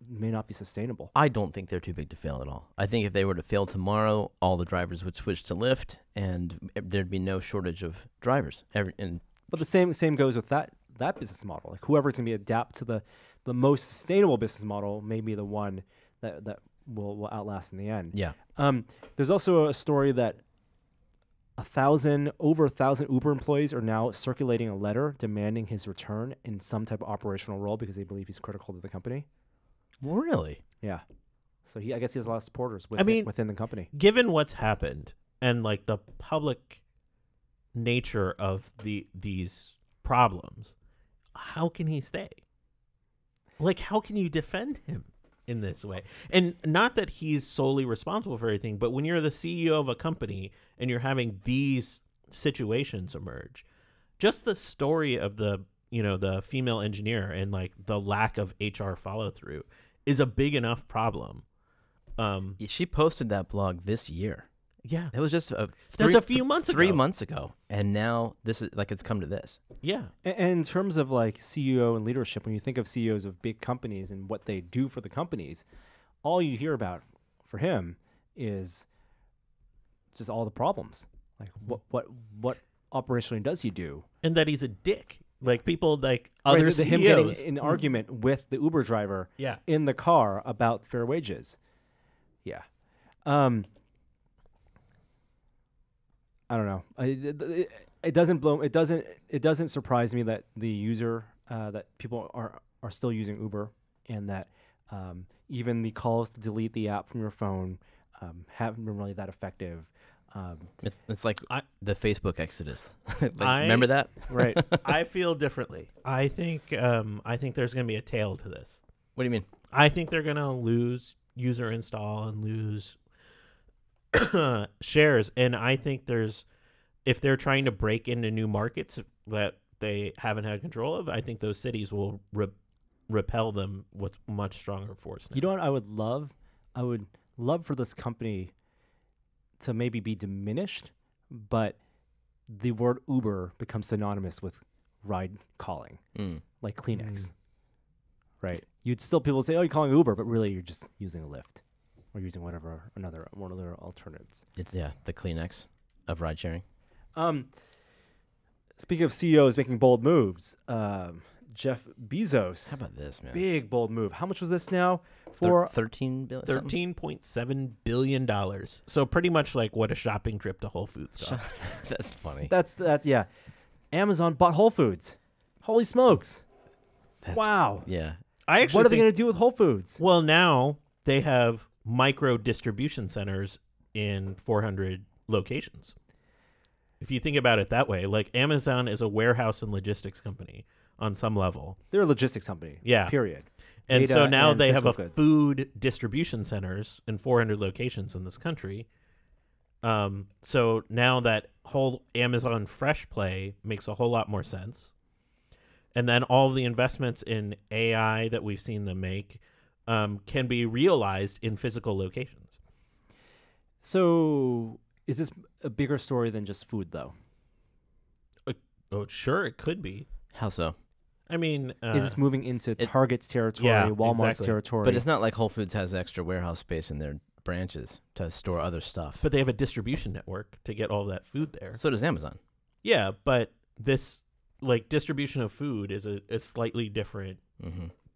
may not be sustainable. I don't think they're too big to fail at all. I think if they were to fail tomorrow, all the drivers would switch to Lyft and there'd be no shortage of drivers. But the same goes with that business model. Like whoever's going to adapt to the most sustainable business model may be the one that will outlast in the end. Yeah. There's also a story that over 1,000 Uber employees are now circulating a letter demanding his return in some type of operational role because they believe he's critical to the company. Really? Yeah. So I guess he has a lot of supporters within the company. Given what's happened and like the public nature of these problems, how can he stay? Like, how can you defend him in this way? And not that he's solely responsible for everything, but when you're the CEO of a company and you're having these situations emerge, just the story of the female engineer and like the lack of HR follow through is a big enough problem. She posted that blog this year. Yeah, it was just that's a few months ago. 3 months ago, and now this is like it's come to this. Yeah, and in terms of like CEO and leadership, when you think of CEOs of big companies and what they do for the companies, all you hear about for him is just all the problems. Like what operationally does he do? And that he's a dick. Like people like other CEOs. Him getting in an argument with the Uber driver in the car about fair wages. Yeah. I don't know. It doesn't surprise me that the user that people are still using Uber, and that even the calls to delete the app from your phone haven't been really that effective. It's like the Facebook exodus. Remember that? Right. I feel differently. I think there's going to be a tail to this. What do you mean? I think they're going to lose user install and lose shares, and I think if they're trying to break into new markets that they haven't had control of, I think those cities will repel them with much stronger force now. You know what I would love? I would love for this company to maybe be diminished, but the word Uber becomes synonymous with ride calling, like Kleenex, right? You'd still, people say, oh, you're calling Uber, but really you're just using a Lyft or using one of their alternatives. It's the Kleenex of ride sharing. Speaking of CEOs making bold moves, Jeff Bezos. How about this, man? Big bold move. How much was this now? For $13.7 billion. So pretty much like what a shopping trip to Whole Foods costs. That's funny. That's yeah. Amazon bought Whole Foods. Holy smokes! Wow. Yeah. What are they going to do with Whole Foods? Well, now they have micro distribution centers in 400 locations. If you think about it that way, like Amazon is a warehouse and logistics company on some level. They're a logistics company. Yeah. Period. And Data so now and they have goods. food distribution centers in 400 locations in this country. So now that whole Amazon Fresh play makes a whole lot more sense. And then all of the investments in AI that we've seen them make can be realized in physical locations. So is this a bigger story than just food, though? Oh, sure, it could be. How so? I mean, is this moving into Target's territory, Walmart's territory? But it's not like Whole Foods has extra warehouse space in their branches to store other stuff. But they have a distribution network to get all that food there. So does Amazon. Yeah, but this distribution of food is a slightly different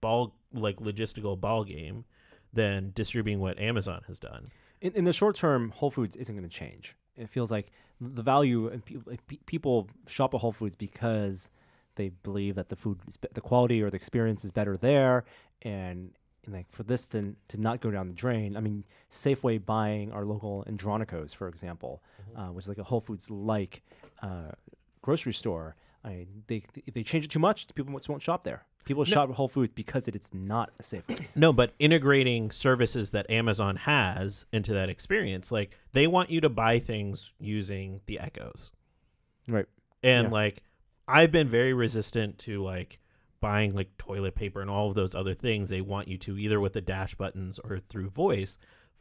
logistical ball game than distributing what Amazon has done. In the short term, Whole Foods isn't going to change. It feels like the value, and people shop at Whole Foods because they believe that the quality or the experience is better there, and like for this to not go down the drain. I mean, Safeway buying our local Andronicos, for example, which is like a Whole Foods like grocery store. If they change it too much, people won't shop there. People shop at Whole Foods because it's not a safe place. No, but integrating services that Amazon has into that experience, like they want you to buy things using the Echoes. Right. And I've been very resistant to buying toilet paper and all of those other things. They want you to either with the dash buttons or through voice.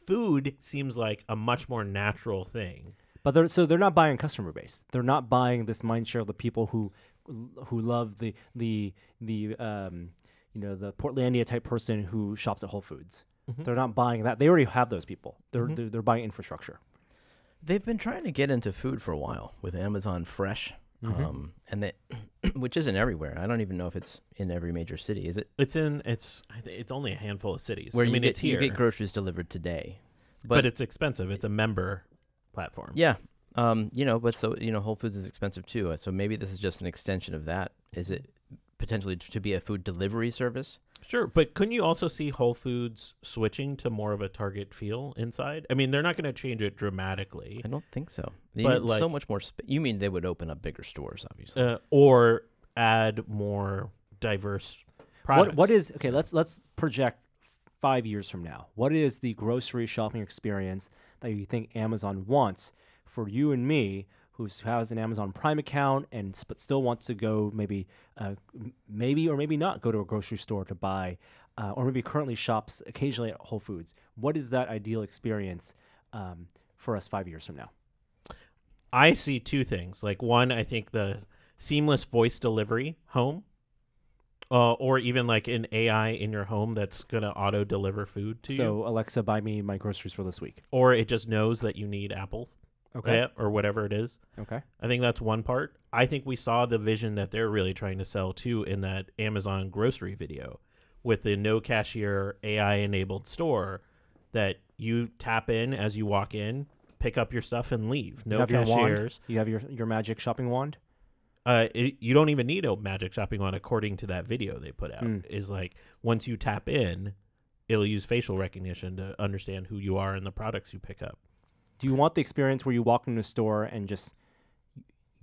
Food seems like a much more natural thing. But they're not buying customer base. They're not buying this mind share of the people who love the Portlandia type person who shops at Whole Foods. Mm-hmm. They're not buying that. They already have those people. They're buying infrastructure. They've been trying to get into food for a while with Amazon Fresh, and which isn't everywhere. I don't even know if it's in every major city. Is it? It's only a handful of cities. Where it's here. You get groceries delivered today, but it's expensive. It's a member platform. Yeah. But Whole Foods is expensive too. So maybe this is just an extension of that. Is it potentially to be a food delivery service? Sure, but couldn't you also see Whole Foods switching to more of a Target feel inside? I mean, they're not going to change it dramatically. I don't think so. But so much more. You mean they would open up bigger stores, obviously, or add more diverse products? What is okay? Let's project 5 years from now. What is the grocery shopping experience that you think Amazon wants for you and me, who has an Amazon Prime account but still wants to go maybe or maybe not go to a grocery store to buy, or maybe currently shops occasionally at Whole Foods? What is that ideal experience for us 5 years from now? I see two things. Like, one, I think the seamless voice delivery home, or even like an AI in your home that's going to auto deliver food to you. So Alexa, buy me my groceries for this week. Or it just knows that you need apples. Okay. Or whatever it is. Okay. I think that's one part. I think we saw the vision that they're really trying to sell too in that Amazon grocery video with the no cashier AI enabled store that you tap in as you walk in, pick up your stuff and leave. No cashiers. You have your magic shopping wand? You don't even need a magic shopping wand according to that video they put out. Is like once you tap in, it'll use facial recognition to understand who you are and the products you pick up. Do you want the experience where you walk into a store and just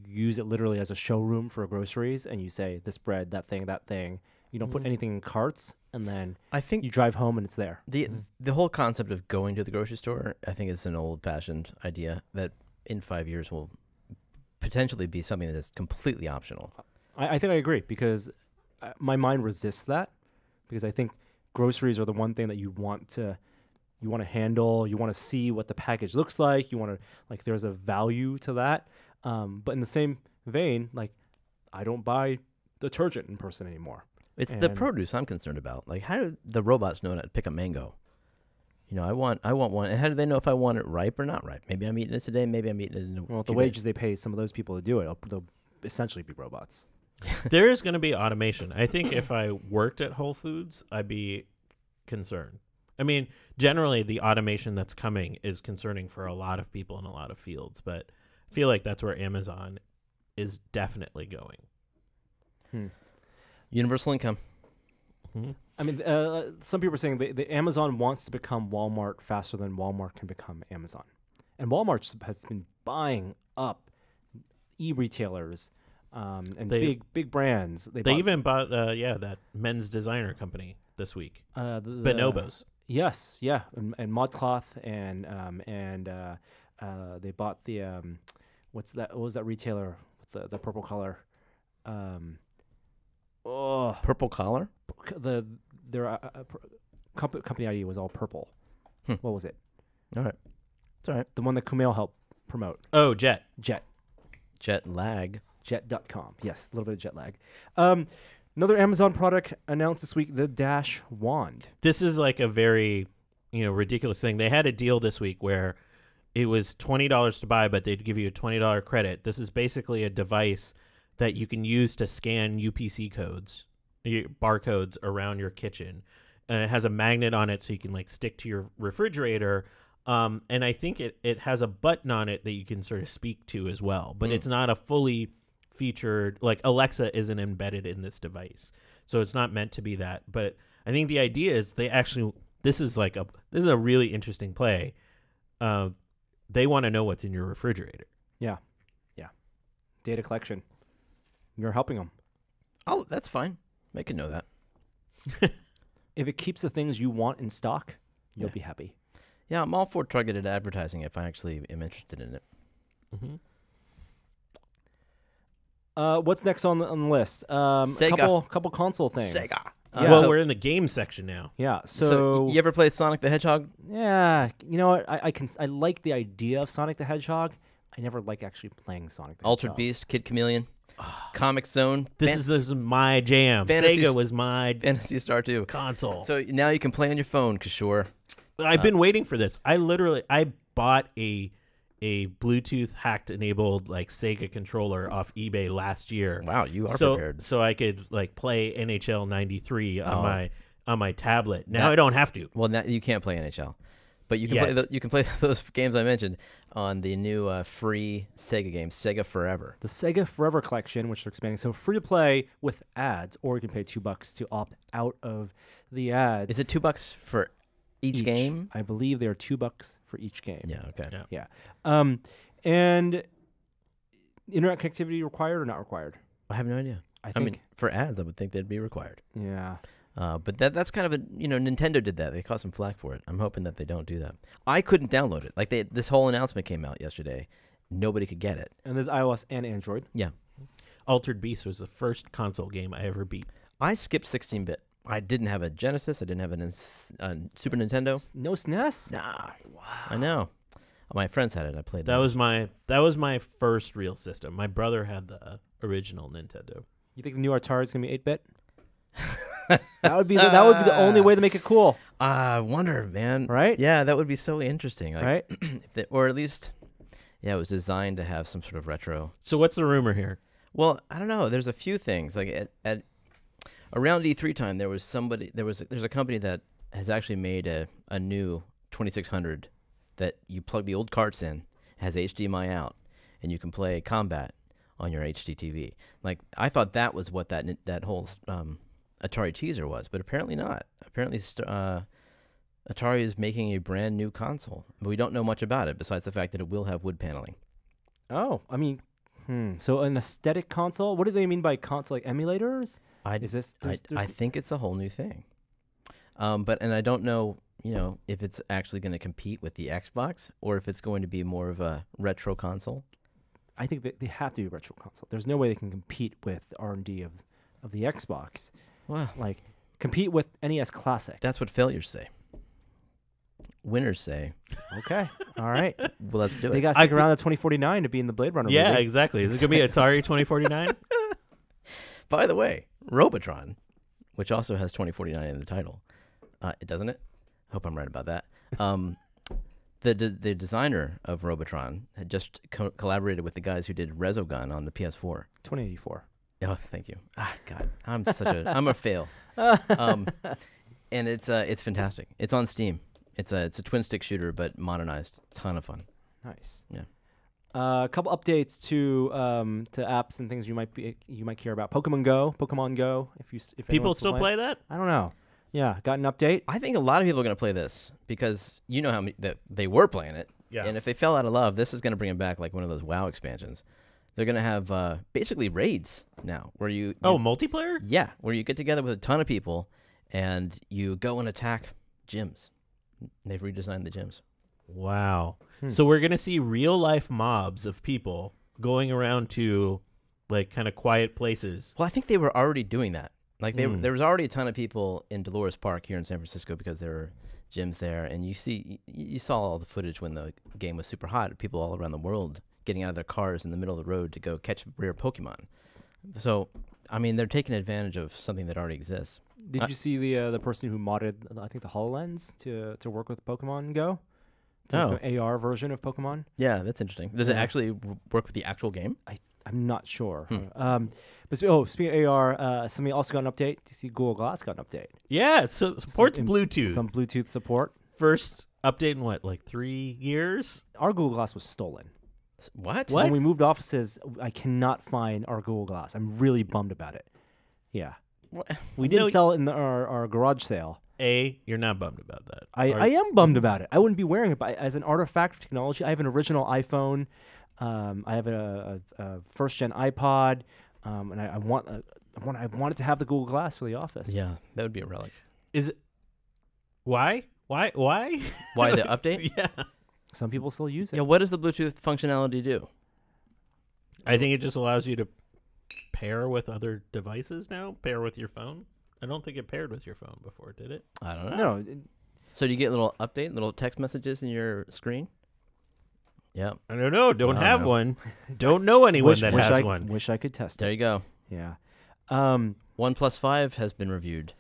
use it literally as a showroom for groceries, and you say this bread, that thing? You don't put anything in carts, and then I think you drive home and it's there. The whole concept of going to the grocery store, I think, is an old-fashioned idea that in 5 years will potentially be something that is completely optional. I think I agree, because my mind resists that, because I think groceries are the one thing that you want to handle. You want to see what the package looks like. You want to, there's a value to that. But in the same vein, I don't buy detergent in person anymore. It's the produce I'm concerned about. Like, how do the robots know how to pick a mango? I want one. And how do they know if I want it ripe or not ripe? Maybe I'm eating it today. Maybe I'm eating it in a Well, the wages they pay some of those people to do it, they'll essentially be robots. There is going to be automation. I think if I worked at Whole Foods, I'd be concerned. I mean, generally, the automation that's coming is concerning for a lot of people in a lot of fields, but I feel like that's where Amazon is definitely going. Universal income. I mean, some people are saying the Amazon wants to become Walmart faster than Walmart can become Amazon. And Walmart has been buying up e-retailers and big brands. They even bought, that men's designer company this week, Bonobos. Yes, yeah, and ModCloth, and they bought the what was that retailer with the purple collar? Purple collar? Their company ID was all purple. What was it? All right, it's all right. The one that Kumail helped promote. Oh, Jet lag. Jet.com. Yes, a little bit of jet lag. Another Amazon product announced this week, the Dash Wand. This is like a very, ridiculous thing. They had a deal this week where it was $20 to buy, but they'd give you a $20 credit. This is basically a device that you can use to scan UPC codes, barcodes around your kitchen. And it has a magnet on it so you can stick to your refrigerator. And I think it has a button on it that you can sort of speak to as well. But it's not a fully featured, Alexa isn't embedded in this device, so it's not meant to be that. But I think the idea is this is a really interesting play. They want to know what's in your refrigerator. Yeah Data collection. You're helping them. Oh, that's fine. They can know that. If it keeps the things you want in stock, you'll be happy. Yeah, I'm all for targeted advertising if I actually am interested in it. What's next on the list? Sega. Couple console things. Sega. We're in the game section now. Yeah. So you ever played Sonic the Hedgehog? Yeah. You know what? I like the idea of Sonic the Hedgehog. I never like actually playing Sonic the Altered Hedgehog. Beast, Kid Chameleon, Comic Zone. This is my jam. Sega was my Phantasy Star 2 console. So now you can play on your phone, Kishore. I've been waiting for this. I bought a a Bluetooth hacked enabled like Sega controller off eBay last year. Wow, you are so, prepared. So I could like play NHL 93 on my tablet. Now I don't have to. Well, now you can't play NHL, but you can you can play those games I mentioned on the new free Sega game, Sega Forever. The Sega Forever collection, which they're expanding. So free to play with ads, or you can pay $2 to opt out of the ads. Is it $2 for each game? I believe they are $2 for each game. Yeah. Okay. Yeah. And internet connectivity required or not required? I have no idea. I mean, for ads, I would think they'd be required. Yeah. But that's kind of a, Nintendo did that. They caught some flack for it. I'm hoping that they don't do that. I couldn't download it. Like this whole announcement came out yesterday. Nobody could get it. And there's iOS and Android. Yeah. Altered Beast was the first console game I ever beat. I skipped 16-bit. I didn't have a Genesis. I didn't have a Super Nintendo. No SNES? Nah. Wow. I know. My friends had it. I played that. That was my first real system. My brother had the original Nintendo. You think the new Atari is gonna be 8-bit? That would be the only way to make it cool. I wonder, man. Right? Yeah, that would be so interesting. Like, right? Or at least, it was designed to have some sort of retro. So what's the rumor here? Well, I don't know. There's a few things. Like at around E3 time, there's a company that has actually made a new 2600 that you plug the old carts in, has HDMI out, and you can play Combat on your HD TV. Like, I thought that was what that whole Atari teaser was, but apparently not. Apparently Atari is making a brand new console. We don't know much about it besides the fact that it will have wood paneling. Oh, I mean, so an aesthetic console? What do they mean by console? Like emulators? I think it's a whole new thing. But I don't know, if it's actually going to compete with the Xbox or if it's going to be more of a retro console. I think that they have to be a retro console. There's no way they can compete with the R&D of the Xbox. Well, like compete with NES Classic. That's what failures say. Winners say. Okay. All right. Well, let's do it. They got to stick around to 2049 to be in the Blade Runner Yeah, movie. exactly. Is it going to be Atari 2049? By the way, Robotron, which also has 2049 in the title, it doesn't it? Hope I'm right about that. The designer of Robotron had just collaborated with the guys who did Resogun on the PS4. 2084. Oh, thank you. Ah, God, I'm a fail. And it's fantastic. It's on Steam. It's a twin stick shooter, but modernized. Ton of fun. Nice. Yeah. A couple updates to apps and things you might care about. Pokemon Go. If people still play that, I don't know. Yeah, got an update. I think a lot of people are going to play this because you know how many that they were playing it. Yeah. And if they fell out of love, this is going to bring them back like one of those WoW expansions. They're going to have basically raids now where you multiplayer? Yeah, where you get together with a ton of people and you go and attack gyms. They've redesigned the gyms. Wow. So we're going to see real life mobs of people going around to like kind of quiet places. Well, I think they were already doing that. Like there was already a ton of people in Dolores Park here in San Francisco because there were gyms there, and you saw all the footage when the game was super hot. People all around the world getting out of their cars in the middle of the road to go catch rare Pokemon. So, I mean, they're taking advantage of something that already exists. Did you see the person who modded, I think, the HoloLens to work with Pokemon Go? It's an AR version of Pokemon. Yeah, that's interesting. Does it actually work with the actual game? I'm not sure. But speaking of AR, somebody also got an update. Do you see Google Glass got an update? Yeah, so supports Bluetooth. Some Bluetooth support. First update in what, like 3 years? Our Google Glass was stolen. What? When we moved offices, I cannot find our Google Glass. I'm really bummed about it. Yeah. What? We did sell it in our garage sale. You're not bummed about that. I am bummed about it. I wouldn't be wearing it, but as an artifact of technology, I have an original iPhone. I have a first-gen iPod, and I wanted to have the Google Glass for the office. Yeah, that would be a relic. Is it? Why? Why the update? Yeah. Some people still use it. Yeah, what does the Bluetooth functionality do? I think it just allows you to pair with other devices now. Pair with your phone. I don't think it paired with your phone before, did it? I don't know. No. So do you get a little update, little text messages in your screen? Yeah. I don't know. Don't have one. Don't know anyone that has one. Wish I could test There it. you go. Yeah. 1+5 has been reviewed.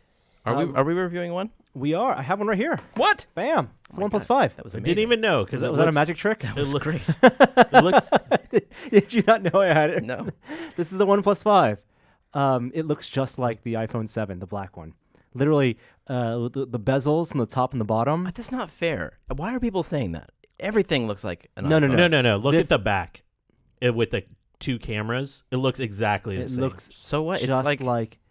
Are we reviewing one? We are. I have one right here. What? Bam! It's the my OnePlus gosh, 5. That was I amazing. didn't even know because Was that a magic trick? That was great. It looks. Did you not know I had it? No. This is the OnePlus 5. It looks just like the iPhone 7, the black one. Literally, the bezels on the top and the bottom. That's not fair. Why are people saying that? Everything looks like an No, no, iPhone. No. Look This- at the back. With the 2 cameras, it looks exactly the It same. looks So what? just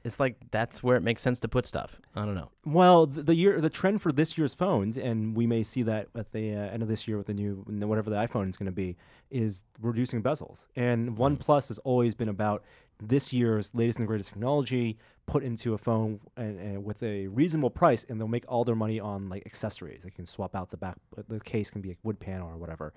It's like that's where it makes sense to put stuff. I don't know. well, the trend for this year's phones, and we may see that at the end of this year with the new whatever the iPhone is going to be, is reducing bezels. And OnePlus has always been about this year's latest and greatest technology put into a phone and with a reasonable price, and they'll make all their money on like accessories. They can swap out the back, the case can be a wood panel or whatever.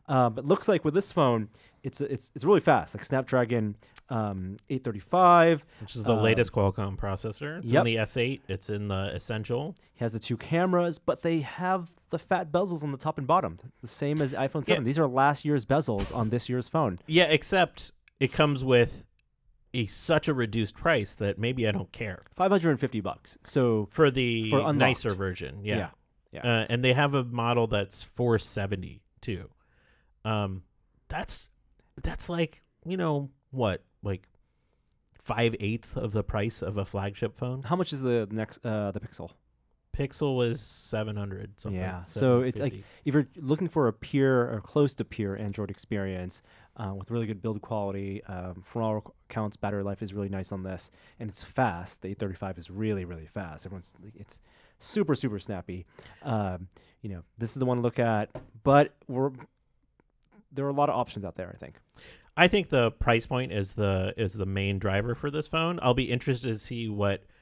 But looks like with this phone, it's really fast. Like Snapdragon 835, Which is the latest Qualcomm processor. It's yep. in the S8. It's in the Essential. has the 2 cameras, but they have the fat bezels on the top and bottom, the same as the iPhone 7. Yeah. These are last year's bezels on this year's phone. Yeah, except it comes with such a reduced price that maybe I don't care $550. So for the For unlocked. nicer version. Yeah. Yeah. And they have a model that's $470 too. That's like, what, like 5/8 of the price of a flagship phone. how much is the next the Pixel? Pixel is 700 something. Yeah, so it's like 750. if you're looking for a peer or close to peer Android experience with really good build quality, from all accounts, battery life is really nice on this, and it's fast. The 835 is really, really fast. It's super, super snappy. This is the one to look at, but there are a lot of options out there, I think. I think the price point is the main driver for this phone. I'll be interested to see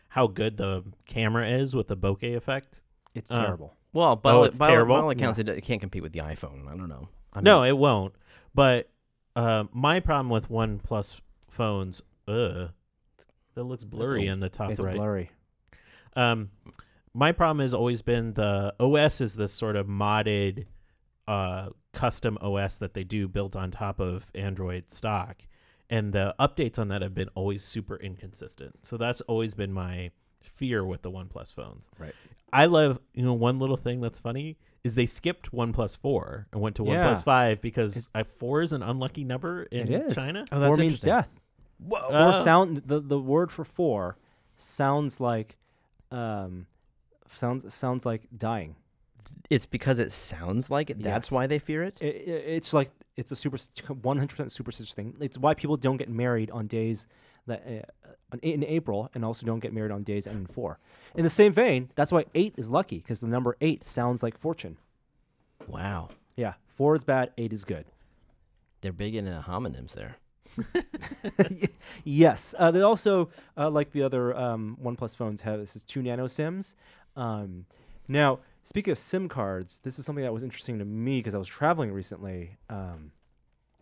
how good the camera is with the bokeh effect. It's terrible. Well, it's terrible? by all accounts, it can't compete with the iPhone. I don't know. No, it won't. But my problem with OnePlus phones, that looks blurry in the top It's right. blurry. My problem has always been the OS is this sort of modded custom OS that they do built on top of Android stock. And the updates on that have been always super inconsistent. So that's always been my fear with the OnePlus phones. Right. I love, one little thing that's funny is they skipped OnePlus 4 and went to OnePlus 5 because 4 is an unlucky number in China. Oh, that's 4 means interesting. death. Whoa. 4 sound the word for 4 sounds like sounds like dying. It's because it sounds like it. That's Yes. why they fear it. It's like it's a 100% superstitious thing. It's why people don't get married on days that in April, and also don't get married on days ending 4. In the same vein, that's why 8 is lucky, because the number 8 sounds like fortune. Wow. Yeah, 4 is bad, 8 is good. They're big into homonyms there. Yes, they also like the other OnePlus phones have this is 2 nano SIMs. Now, speaking of SIM cards, this is something that was interesting to me because I was traveling recently,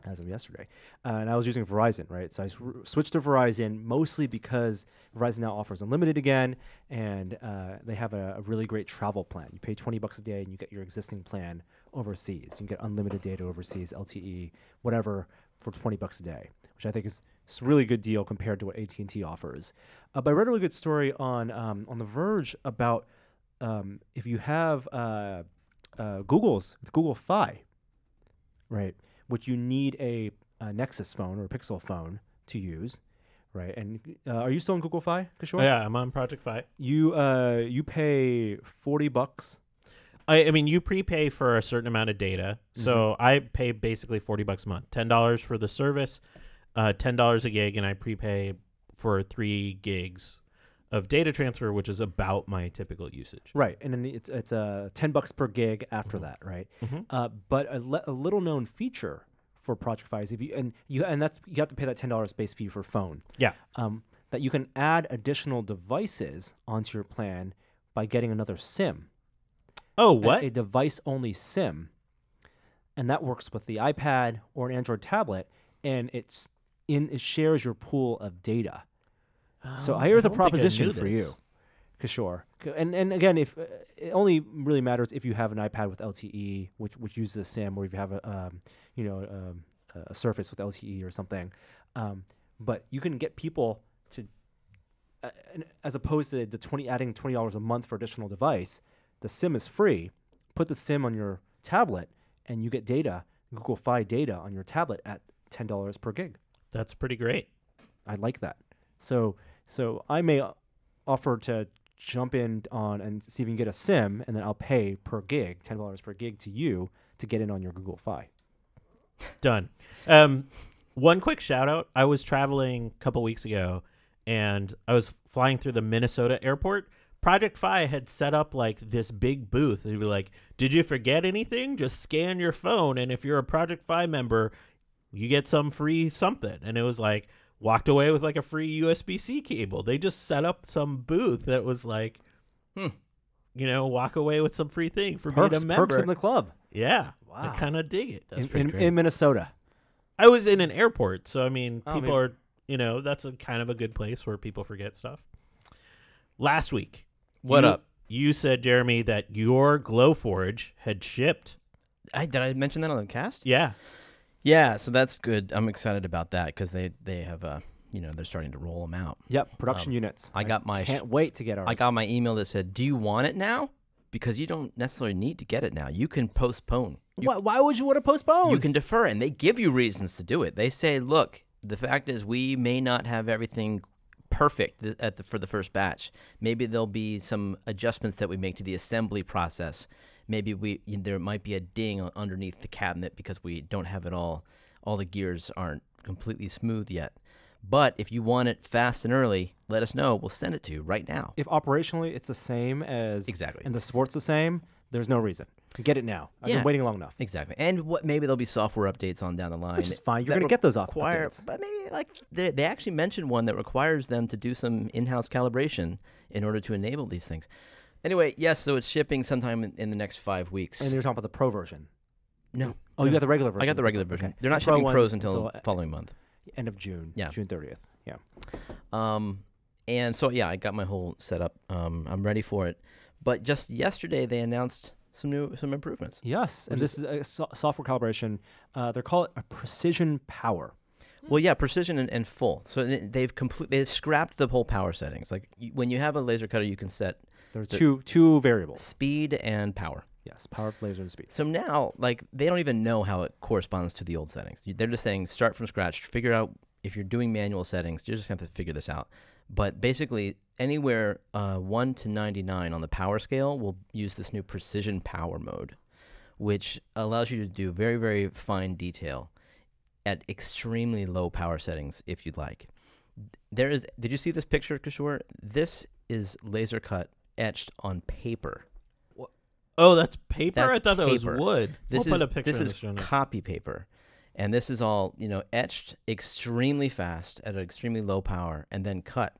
as of yesterday, and I was using Verizon, right? So I switched to Verizon mostly because Verizon now offers unlimited again, and they have a really great travel plan. You pay $20 a day, and you get your existing plan overseas. You can get unlimited data overseas, LTE, whatever, for $20 a day, which I think is a really good deal compared to what AT&T offers. But I read a really good story on The Verge about if you have Google Fi, right, which you need a Nexus phone or a Pixel phone to use, right? And are you still on Google Fi, Kishore? Yeah, I'm on Project Fi. You pay $40. I mean, you prepay for a certain amount of data. So I pay basically $40 a month, $10 for the service, $10 a gig, and I prepay for 3 gigs of data transfer, which is about my typical usage. Right, and then it's $10 per gig after that, right? But a little known feature for Project Fi is you have to pay that $10 base fee for phone. Yeah. That you can add additional devices onto your plan by getting another SIM. Oh, what? A device-only SIM, and that works with the iPad or an Android tablet, and it shares your pool of data. So here's a proposition for you, Kishore. And again, if it only really matters if you have an iPad with LTE, which uses a SIM, or if you have a Surface with LTE or something. But you can get people to as opposed to adding $20 a month for additional device, the SIM is free. Put the SIM on your tablet, and you get data, Google Fi data on your tablet at $10 per gig. That's pretty great. I like that. So I may offer to jump in on and see if you can get a SIM, and then I'll pay per gig, $10 per gig to you to get in on your Google Fi. Done. One quick shout out. I was traveling a couple weeks ago, and I was flying through the Minnesota airport. Project Fi had set up like this big booth. They'd be like, did you forget anything? Just scan your phone, and if you're a Project Fi member, you get some free something. And it was like, walked away with like a free USB-C cable. They just set up some booth that was like, walk away with some free thing for being a member. Perks in the club. Yeah. Wow. I kind of dig it. That's pretty great. In Minnesota. I was in an airport, so I mean, people are, that's a kind of a good place where people forget stuff. Last week. What up? You said, Jeremy, that your Glowforge had shipped. Did I mention that on the cast? Yeah. Yeah, so that's good. I'm excited about that because they have they're starting to roll them out. Yep, production units. I can't wait to get ours. I got my email that said, "Do you want it now?" Because you don't necessarily need to get it now. You can postpone. Why would you want to postpone? You can defer, and they give you reasons to do it. They say, "Look, the fact is we may not have everything perfect for the first batch. Maybe there'll be some adjustments that we make to the assembly process. Maybe there might be a ding underneath the cabinet because we don't have it all the gears aren't completely smooth yet. But if you want it fast and early, let us know. We'll send it to you right now." If operationally it's the same as exactly, and the support's the same, there's no reason. Get it now. I've been waiting long enough. Exactly. And maybe there'll be software updates on down the line. Which is fine. You're going to get those updates. But maybe like they actually mentioned one that requires them to do some in-house calibration in order to enable these things. Anyway, yes, so it's shipping sometime in the next 5 weeks. And you're talking about the Pro version? No. Oh, you got the regular version? I got the regular version. Okay. They're not shipping Pros until following month. End of June. Yeah. June 30th. Yeah. And so, yeah, I got my whole setup. I'm ready for it. But just yesterday, they announced some improvements. Yes, and this is a software calibration. They're called a precision power. Well, yeah, precision and full. So they've scrapped the whole power settings. Like when you have a laser cutter, you can set there are two variables: speed and power. Yes, power of laser and speed. So now, like, they don't even know how it corresponds to the old settings. They're just saying start from scratch, figure out if you're doing manual settings. You're just going to have to figure this out. But basically, anywhere 1 to 99 on the power scale will use this new precision power mode, which allows you to do very, very fine detail at extremely low power settings if you'd like. Did you see this picture, Kishore? This is laser cut etched on paper. Oh, that's paper? That's I thought paper. That was wood. This we'll put a picture this is copy paper. And this is all, etched extremely fast at an extremely low power and then cut.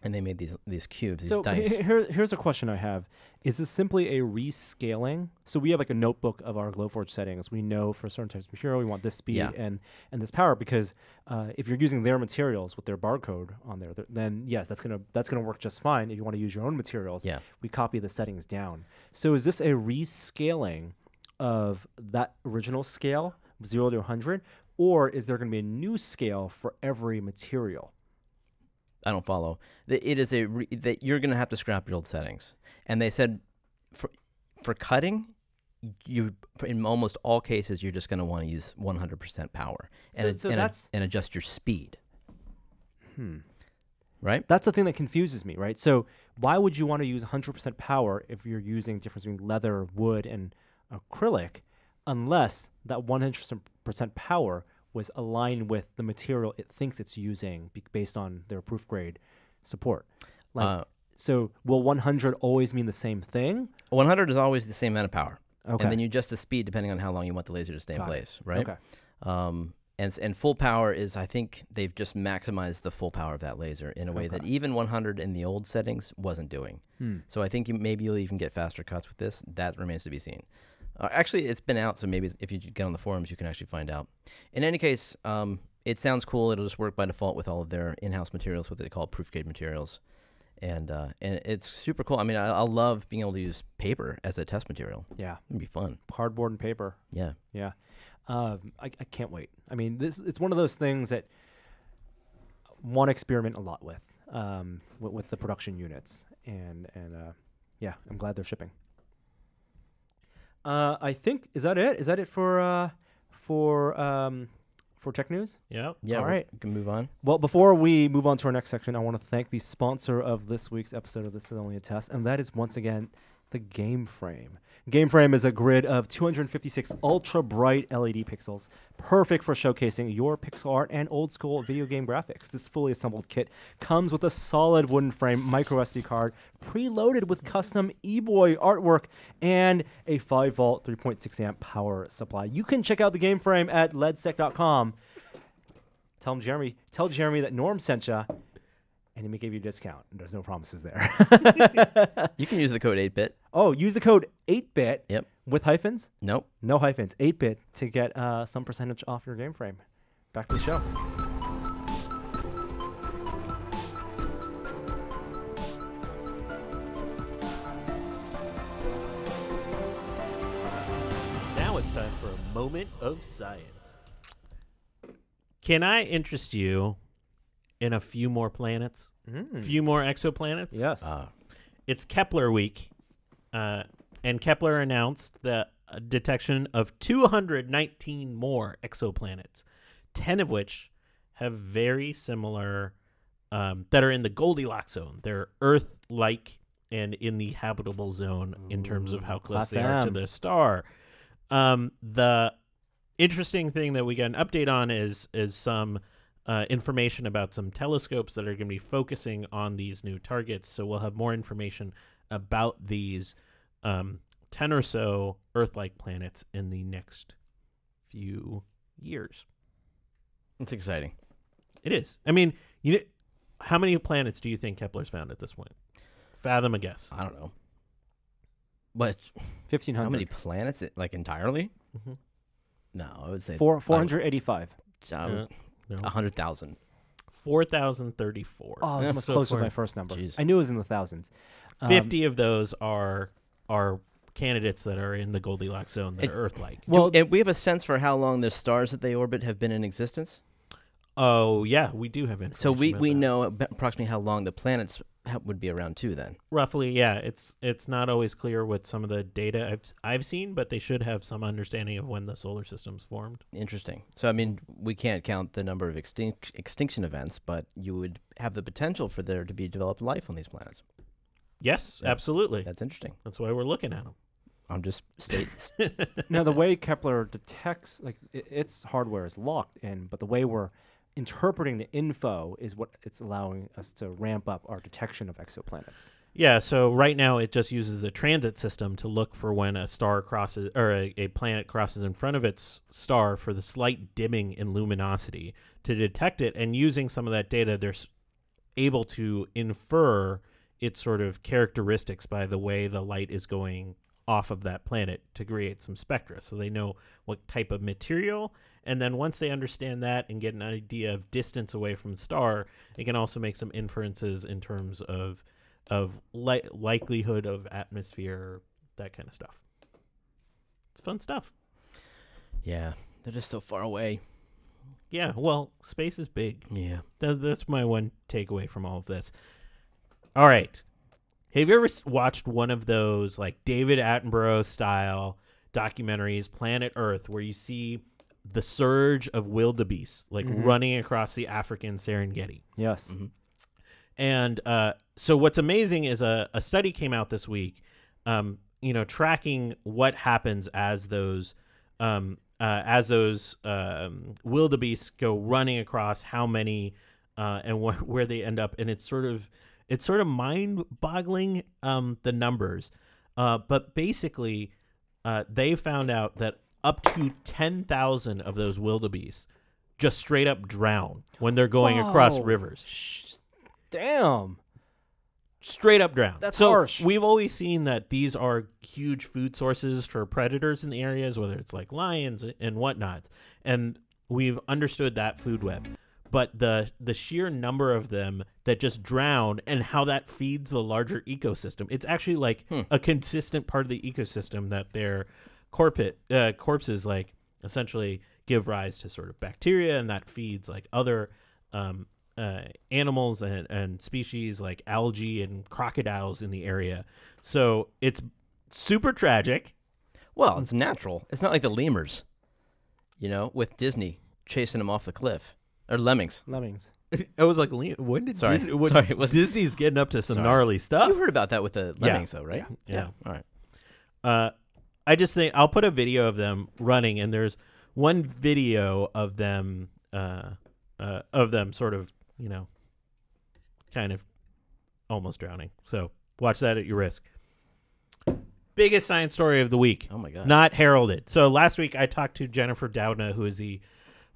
And they made these cubes, these dice. Here's a question I have. Is this simply a rescaling? So we have like a notebook of our Glowforge settings. We know for certain types of material we want this speed and this power because if you're using their materials with their barcode on there, then yes, that's gonna work just fine. If you want to use your own materials, we copy the settings down. So is this a rescaling of that original scale, 0 to 100, or is there going to be a new scale for every material? I don't follow. It is that you're going to have to scrap your old settings. And they said for cutting, in almost all cases, you're just going to want to use 100% power and adjust your speed. Right? That's the thing that confuses me, right? So why would you want to use 100% power if you're using difference between leather, wood, and acrylic, unless that 100% power was aligned with the material it thinks it's using based on their proof grade support. So will 100 always mean the same thing? 100 is always the same amount of power. Okay. And then you adjust the speed depending on how long you want the laser to stay in place, right? Okay. And full power is, I think they've just maximized the full power of that laser in a way that even 100 in the old settings wasn't doing. So I think maybe you'll even get faster cuts with this. That remains to be seen. Actually, it's been out, so maybe if you get on the forums, you can actually find out. In any case, it sounds cool. It'll just work by default with all of their in-house materials, what they call proof grade materials. And it's super cool. I mean, I love being able to use paper as a test material. Yeah. It'd be fun. Cardboard and paper. Yeah. Yeah. I can't wait. I mean, it's one of those things that I want to experiment a lot with. with the production units, and yeah, I'm glad they're shipping. I think is that it? Is that it for tech news? Yeah. Yeah. All right. We can move on. Well, before we move on to our next section, I want to thank the sponsor of this week's episode of This Is Only a Test, and that is once again the Game Frame. Game Frame is a grid of 256 ultra bright LED pixels, perfect for showcasing your pixel art and old school video game graphics. This fully assembled kit comes with a solid wooden frame, micro SD card, preloaded with custom eBoy artwork, and a 5-volt 3.6 amp power supply. You can check out the Game Frame at ledsec.com. Tell Jeremy that Norm sent you, and he may give you a discount. There's no promises there. You can use the code 8-bit. Oh, use the code 8-bit. Yep. With hyphens? Nope. No hyphens. 8-bit to get some percentage off your Game Frame. Back to the show. Now it's time for a moment of science. Can I interest you in a few more planets? A few more exoplanets? Yes. It's Kepler week, and Kepler announced the detection of 219 more exoplanets, 10 of which have very similar, that are in the Goldilocks zone. They're Earth-like and in the habitable zone in terms of how close they are to the star. The interesting thing that we got an update on is some information about some telescopes that are going to be focusing on these new targets. So we'll have more information about these 10 or so Earth-like planets in the next few years. It's exciting. It is. I mean, how many planets do you think Kepler's found at this point? Fathom a guess. I don't know. What? 1,500. How many planets? Like entirely? Mm-hmm. No, I would say 485. 100,000. 4,034. Oh, that's close to my first number. Jeez. I knew it was in the thousands. 50 of those are candidates that are in the Goldilocks zone that are Earth-like. Well, and we have a sense for how long the stars that they orbit have been in existence. Oh, yeah, we do have information. So we about that. know approximately how long the planets would be around too. Then Roughly, yeah. It's not always clear with some of the data I've seen, but they should have some understanding of when the solar system's formed. interesting. So I mean, we can't count the number of extinction events, but you would have the potential for there to be developed life on these planets. Yes, absolutely. That's interesting. That's why we're looking at them. I'm just stating. Now, the way Kepler detects, like, its hardware is locked in, but the way we're interpreting the info is what it's allowing us to ramp up our detection of exoplanets. Yeah, so right now it just uses the transit system to look for when a star crosses, or a planet crosses in front of its star for the slight dimming in luminosity to detect it. And using some of that data, they're able to infer its sort of characteristics by the way the light is going off of that planet to create some spectra. So they know what type of material. And then once they understand that and get an idea of distance away from the star, it can also make some inferences in terms of likelihood of atmosphere, that kind of stuff. It's fun stuff. Yeah, they're just so far away. Yeah, well, space is big. Yeah. That's my one takeaway from all of this. All right. Have you ever watched one of those like David Attenborough style documentaries, Planet Earth, where you see the surge of wildebeest like running across the African Serengeti? Yes. Mm-hmm. And so what's amazing is a study came out this week, tracking what happens as those wildebeest go running across, how many and where they end up, and it's sort of mind-boggling, the numbers. But basically, they found out that up to 10,000 of those wildebeest just straight up drown when they're going across rivers. Damn. Straight up drown. That's so harsh. We've always seen that these are huge food sources for predators in the areas, whether it's like lions and whatnot. And we've understood that food web. But the sheer number of them that just drown and how that feeds the larger ecosystem, it's actually like a consistent part of the ecosystem that their corpses like essentially give rise to sort of bacteria, and that feeds like other animals and species like algae and crocodiles in the area. So it's super tragic. Well, it's natural. It's not like the lemurs, with Disney chasing them off the cliff. Or lemmings. I was like, when did Disney's getting up to some gnarly stuff? You heard about that with the lemmings, though, right? Yeah. All right. I just think I'll put a video of them running, and there's one video of them sort of, kind of almost drowning. So watch that at your risk. Biggest science story of the week. Oh my God. Not heralded. So last week I talked to Jennifer Doudna, who is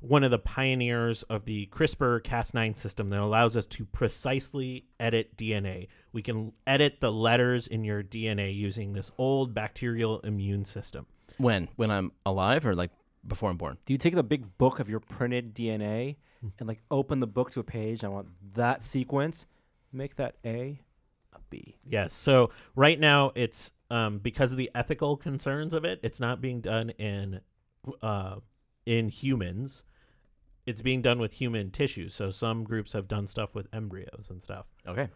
one of the pioneers of the CRISPR-Cas9 system that allows us to precisely edit DNA. We can edit the letters in your DNA using this old bacterial immune system. When I'm alive or like before I'm born? Do you take the big book of your printed DNA and like open the book to a page? I want that sequence. Make that A B. Yes. So right now it's because of the ethical concerns of it, it's not being done in humans. It's being done with human tissue. So some groups have done stuff with embryos and stuff. Okay.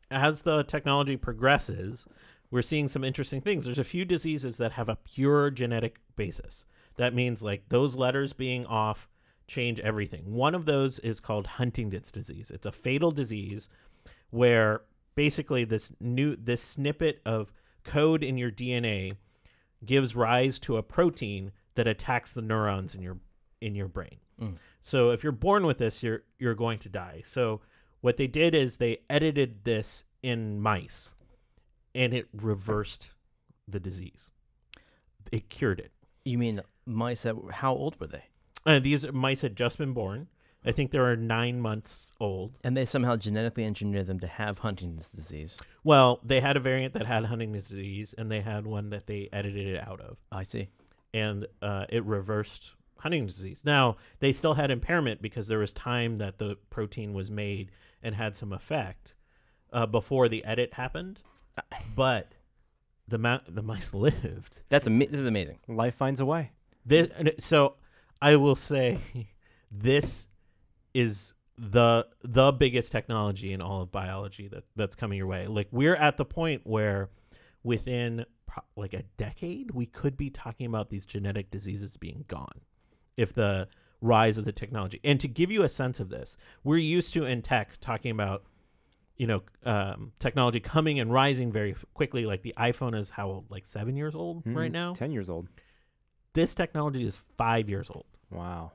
As the technology progresses, we're seeing some interesting things. There's a few diseases that have a pure genetic basis. That means like those letters being off change everything. One of those is called Huntington's disease. It's a fatal disease where basically this snippet of code in your DNA gives rise to a protein that attacks the neurons in your brain. So if you're born with this, you're going to die. So what they did is they edited this in mice, and it reversed the disease. It cured it. You mean mice that how old were they? These mice had just been born. I think they were 9 months old. And they somehow genetically engineered them to have Huntington's disease. Well, they had a variant that had Huntington's disease, and they had one that they edited it out of. I see. And it reversed Huntington's disease. Now, they still had impairment because there was time that the protein was made and had some effect before the edit happened. But the mice lived. This is amazing. Life finds a way. So I will say this is the biggest technology in all of biology that's coming your way. Like we're at the point where within like a decade, we could be talking about these genetic diseases being gone if the rise of the technology. And to give you a sense of this, we're used to in tech talking about, technology coming and rising very quickly. Like the iPhone is how old? Like 7 years old right now? 10 years old. This technology is 5 years old. Wow.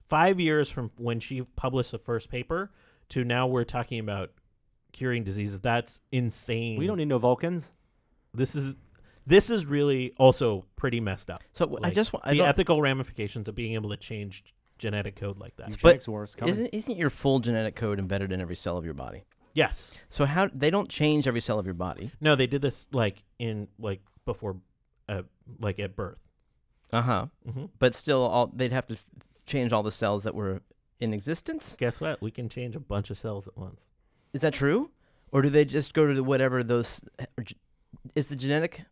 5 years from when she published the first paper to now we're talking about curing diseases. That's insane. We don't need no Vulcans. This is really also pretty messed up. So like, the ethical ramifications of being able to change genetic code like that. Genetics wars coming. Isn't your full genetic code embedded in every cell of your body? Yes. So how they don't change every cell of your body? No, they did this before, like at birth. Mm-hmm. But still, they'd have to change all the cells that were in existence. Guess what? We can change a bunch of cells at once. Is that true? Or do they just go to whatever those... Is the genetic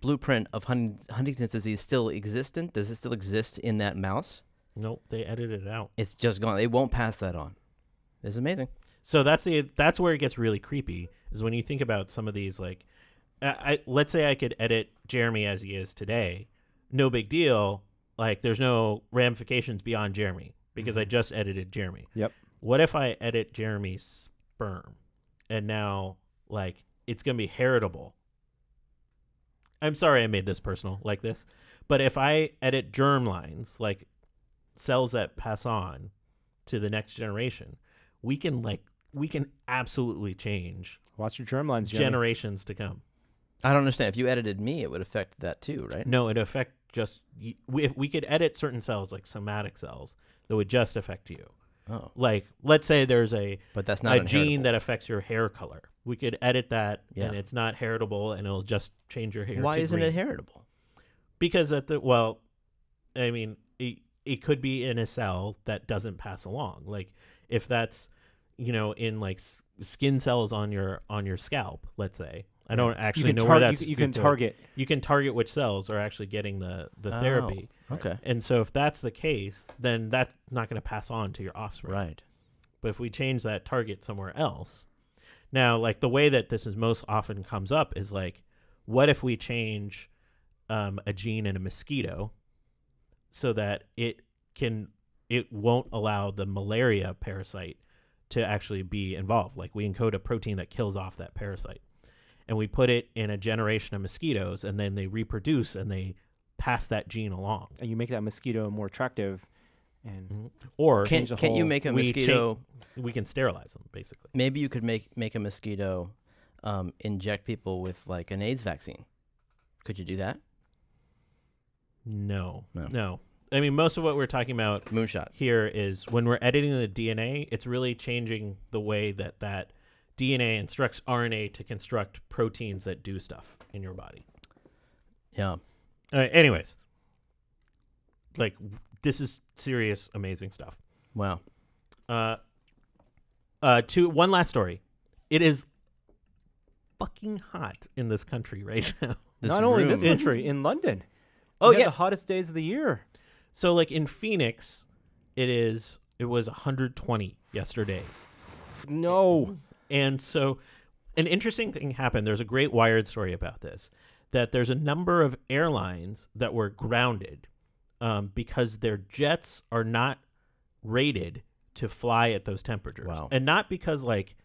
blueprint of Huntington's disease still existent? Does it still exist in that mouse? Nope, they edited it out. It's just gone. They won't pass that on. It's amazing. So that's where it gets really creepy, is when you think about some of these, like... let's say I could edit Jeremy as he is today. No big deal. Like, there's no ramifications beyond Jeremy because I just edited Jeremy. Yep. What if I edit Jeremy's sperm and now, like, it's going to be heritable? I'm sorry I made this personal like this, but if I edit germ lines, like cells that pass on to the next generation, we can absolutely change. Watch your germ lines, Jeremy. Generations to come. I don't understand. If you edited me, it would affect that too, right? No, it affect just we could edit certain cells, like somatic cells, that would just affect you. Oh, like let's say there's but that's not a gene that affects your hair color. We could edit that, yeah. And it's not heritable, and it'll just change your hair. Why isn't green. it heritable? Because it could be in a cell that doesn't pass along. Like if that's in like skin cells on your scalp, let's say, I don't actually know where that's. You can target. You can target which cells are actually getting the therapy. Okay. And so if that's the case, then that's not going to pass on to your offspring. Right. But if we change that target somewhere else, now, like the way that this is most often comes up is like, what if we change a gene in a mosquito so that it won't allow the malaria parasite to actually be involved? Like we encode a protein that kills off that parasite, and we put it in a generation of mosquitoes, and then they reproduce and they pass that gene along. And you make that mosquito more attractive. And or can't you make a mosquito? We can sterilize them, basically. Maybe you could make a mosquito inject people with like an AIDS vaccine. Could you do that? No. I mean, most of what we're talking about moonshot here is when we're editing the DNA, it's really changing the way that DNA instructs RNA to construct proteins that do stuff in your body. Yeah. Anyways, like this is serious, amazing stuff. Wow. One last story. It is fucking hot in this country right now. Not only in this country, in London. Oh yeah, the hottest days of the year. So like in Phoenix, it was 120 yesterday. No. And so an interesting thing happened. There's a great Wired story about this, that there's a number of airlines that were grounded because their jets are not rated to fly at those temperatures. Wow. And not because like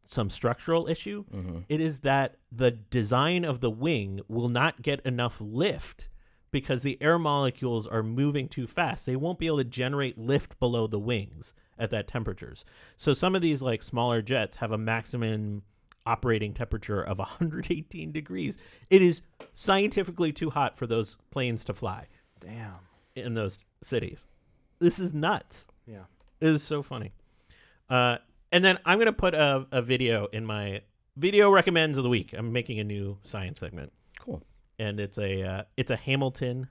some structural issue. Mm-hmm. It is that the design of the wing will not get enough lift because the air molecules are moving too fast. They won't be able to generate lift below the wings at that temperatures. So some of these like smaller jets have a maximum operating temperature of 118 degrees. It is scientifically too hot for those planes to fly. Damn. In those cities. This is nuts. Yeah. It is so funny. And then I'm going to put a video in my video recommends of the week. I'm making a new science segment. Cool. And it's a Hamilton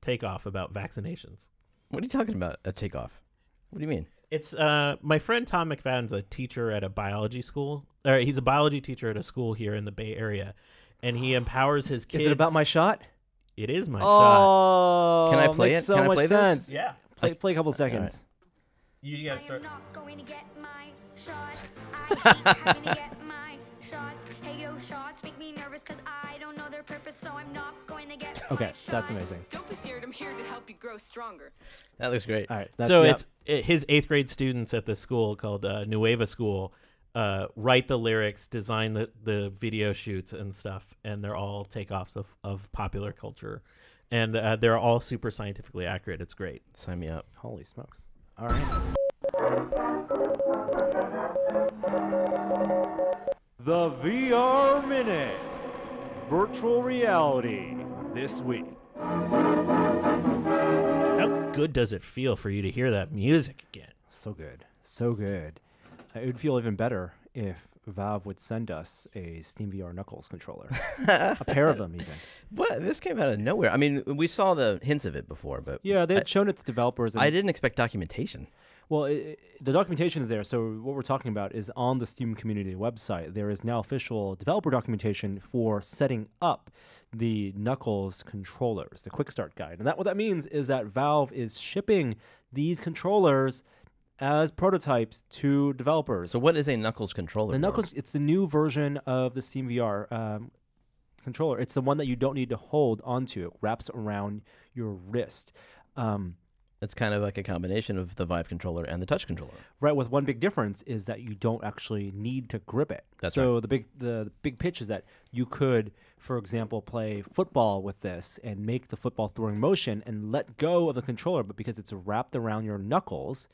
takeoff about vaccinations. What are you talking about? A takeoff? What do you mean? It's my friend Tom McFadden's a teacher at a biology school. Or he's a biology teacher at a school here in the Bay Area, and he empowers his kids. Is it about my shot? It is my shot. Oh, can I play makes it? So Can I much play sense. this? Yeah. Play a couple seconds. Right. You gotta start. I am not going to get my shot. I hate having to get my shots. Hey yo, shots make me nervous because I don't know their purpose, so I'm not going to get my Okay, shot. that's amazing. Don't be scared. I'm here to help you grow stronger. That looks great. All right. It's his 8th grade students at this school called Nueva School write the lyrics, design the video shoots and stuff, and they're all takeoffs of popular culture. And they're all super scientifically accurate. It's great. Sign me up. Holy smokes. All right. The VR Minute. Virtual reality this week. How good does it feel for you to hear that music again? So good. So good. It would feel even better if Valve would send us a Steam VR Knuckles controller. A pair of them, even. What? This came out of nowhere. I mean, we saw the hints of it before, but Yeah, they had shown its developers. And I didn't expect documentation. Well, the documentation is there. So what we're talking about is on the Steam community website. There is now official developer documentation for setting up the Knuckles controllers, the quick start guide. And what that means is that Valve is shipping these controllers as prototypes to developers. So what is a Knuckles controller? The Knuckles, it's the new version of the Steam VR controller. It's the one that you don't need to hold onto. It wraps around your wrist. It's kind of like a combination of the Vive controller and the touch controller. Right, with one big difference is that you don't actually need to grip it. That's so right. the big pitch is that you could, for example, play football with this and make the football throwing motion and let go of the controller, but because it's wrapped around your knuckles,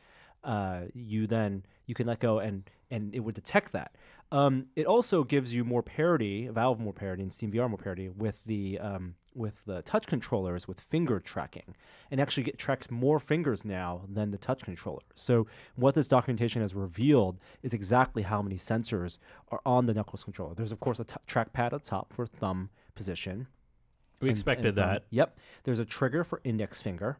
you can let go and it would detect that. It also gives you more parity, Valve more parity, and Steam VR more parity with the touch controllers with finger tracking, and actually tracks more fingers now than the touch controller. So what this documentation has revealed is exactly how many sensors are on the Knuckles controller. There's of course a trackpad at the top for thumb position. We expected thumb. that. Yep. There's a trigger for index finger,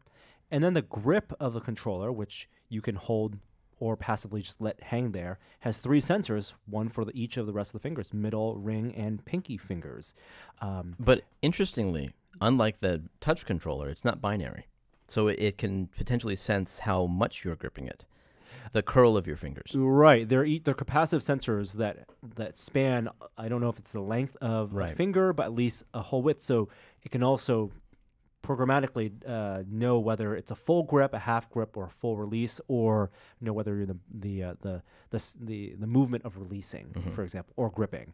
and then the grip of the controller, which you can hold or passively just let hang there, has 3 sensors, one for each of the rest of the fingers, middle, ring, and pinky fingers. But interestingly, unlike the touch controller, it's not binary. So it can potentially sense how much you're gripping it, the curl of your fingers. Right. They're capacitive sensors that span, I don't know if it's the length of a finger, but at least a whole width. So it can also programmatically know whether it's a full grip, a half grip, or a full release, or whether you're the movement of releasing, for example, or gripping,